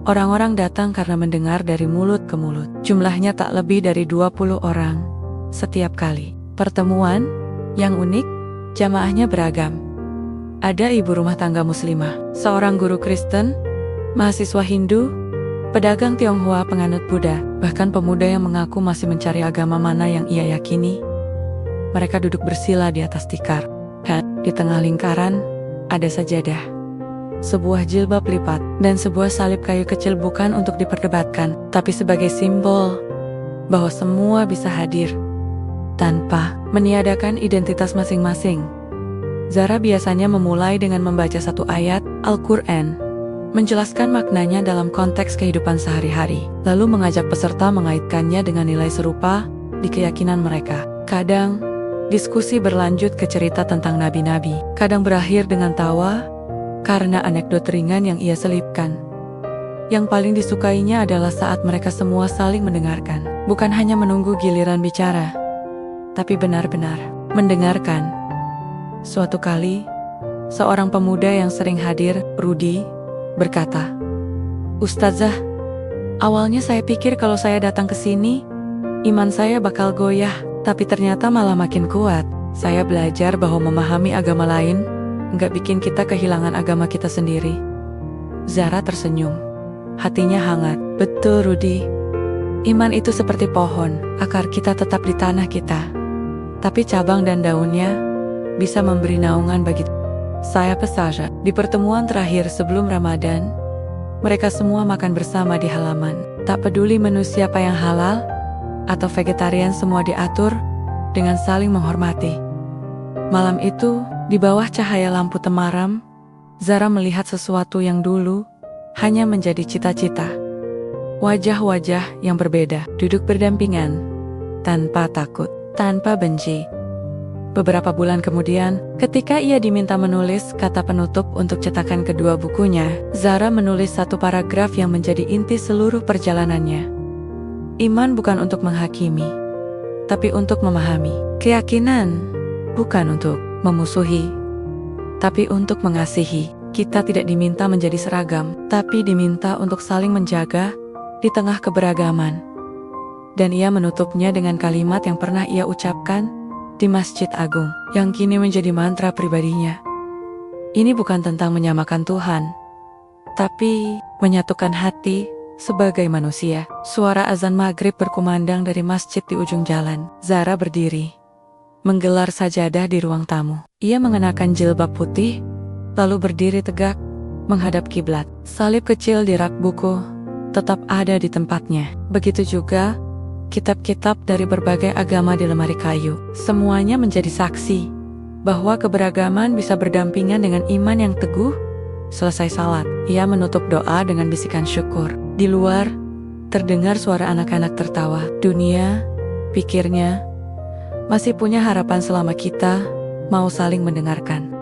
[SPEAKER 1] Orang-orang datang karena mendengar dari mulut ke mulut. Jumlahnya tak lebih dari 20 orang setiap kali. Pertemuan yang unik, jamaahnya beragam. Ada ibu rumah tangga muslimah, seorang guru Kristen, mahasiswa Hindu, pedagang Tionghoa penganut Buddha, bahkan pemuda yang mengaku masih mencari agama mana yang ia yakini. Mereka duduk bersila di atas tikar. Dan di tengah lingkaran ada sajadah, sebuah jilbab lipat, dan sebuah salib kayu kecil, bukan untuk diperdebatkan, tapi sebagai simbol bahwa semua bisa hadir tanpa meniadakan identitas masing-masing. Zara biasanya memulai dengan membaca satu ayat Al-Quran, menjelaskan maknanya dalam konteks kehidupan sehari-hari, lalu mengajak peserta mengaitkannya dengan nilai serupa di keyakinan mereka. Kadang, diskusi berlanjut ke cerita tentang nabi-nabi, kadang berakhir dengan tawa karena anekdot ringan yang ia selipkan. Yang paling disukainya adalah saat mereka semua saling mendengarkan, bukan hanya menunggu giliran bicara, tapi benar-benar mendengarkan. Suatu kali, seorang pemuda yang sering hadir, Rudi, berkata, "Ustazah, awalnya saya pikir kalau saya datang ke sini, iman saya bakal goyah, tapi ternyata malah makin kuat. Saya belajar bahwa memahami agama lain nggak bikin kita kehilangan agama kita sendiri." Zara tersenyum, hatinya hangat. "Betul, Rudi. Iman itu seperti pohon, akar kita tetap di tanah kita, tapi cabang dan daunnya bisa memberi naungan bagi saya." Pesaja. Di pertemuan terakhir sebelum Ramadan, mereka semua makan bersama di halaman. Tak peduli menu siapa yang halal atau vegetarian, semua diatur dengan saling menghormati. Malam itu, di bawah cahaya lampu temaram, Zara melihat sesuatu yang dulu hanya menjadi cita-cita. Wajah-wajah yang berbeda, duduk berdampingan, tanpa takut, tanpa benci. Beberapa bulan kemudian, ketika ia diminta menulis kata penutup untuk cetakan kedua bukunya, Zara menulis satu paragraf yang menjadi inti seluruh perjalanannya. Iman bukan untuk menghakimi, tapi untuk memahami. Keyakinan bukan untuk memusuhi, tapi untuk mengasihi. Kita tidak diminta menjadi seragam, tapi diminta untuk saling menjaga di tengah keberagaman. Dan ia menutupnya dengan kalimat yang pernah ia ucapkan di Masjid Agung, yang kini menjadi mantra pribadinya. Ini bukan tentang menyamakan Tuhan, tapi menyatukan hati sebagai manusia. Suara azan maghrib berkumandang dari masjid di ujung jalan. Zara berdiri, menggelar sajadah di ruang tamu. Ia mengenakan jilbab putih, lalu berdiri tegak, menghadap kiblat. Salib kecil di rak buku tetap ada di tempatnya. Begitu juga kitab-kitab dari berbagai agama di lemari kayu. Semuanya menjadi saksi bahwa keberagaman bisa berdampingan dengan iman yang teguh. Selesai salat, ia menutup doa dengan bisikan syukur. Di luar, terdengar suara anak-anak tertawa. Dunia, pikirnya, masih punya harapan selama kita mau saling mendengarkan.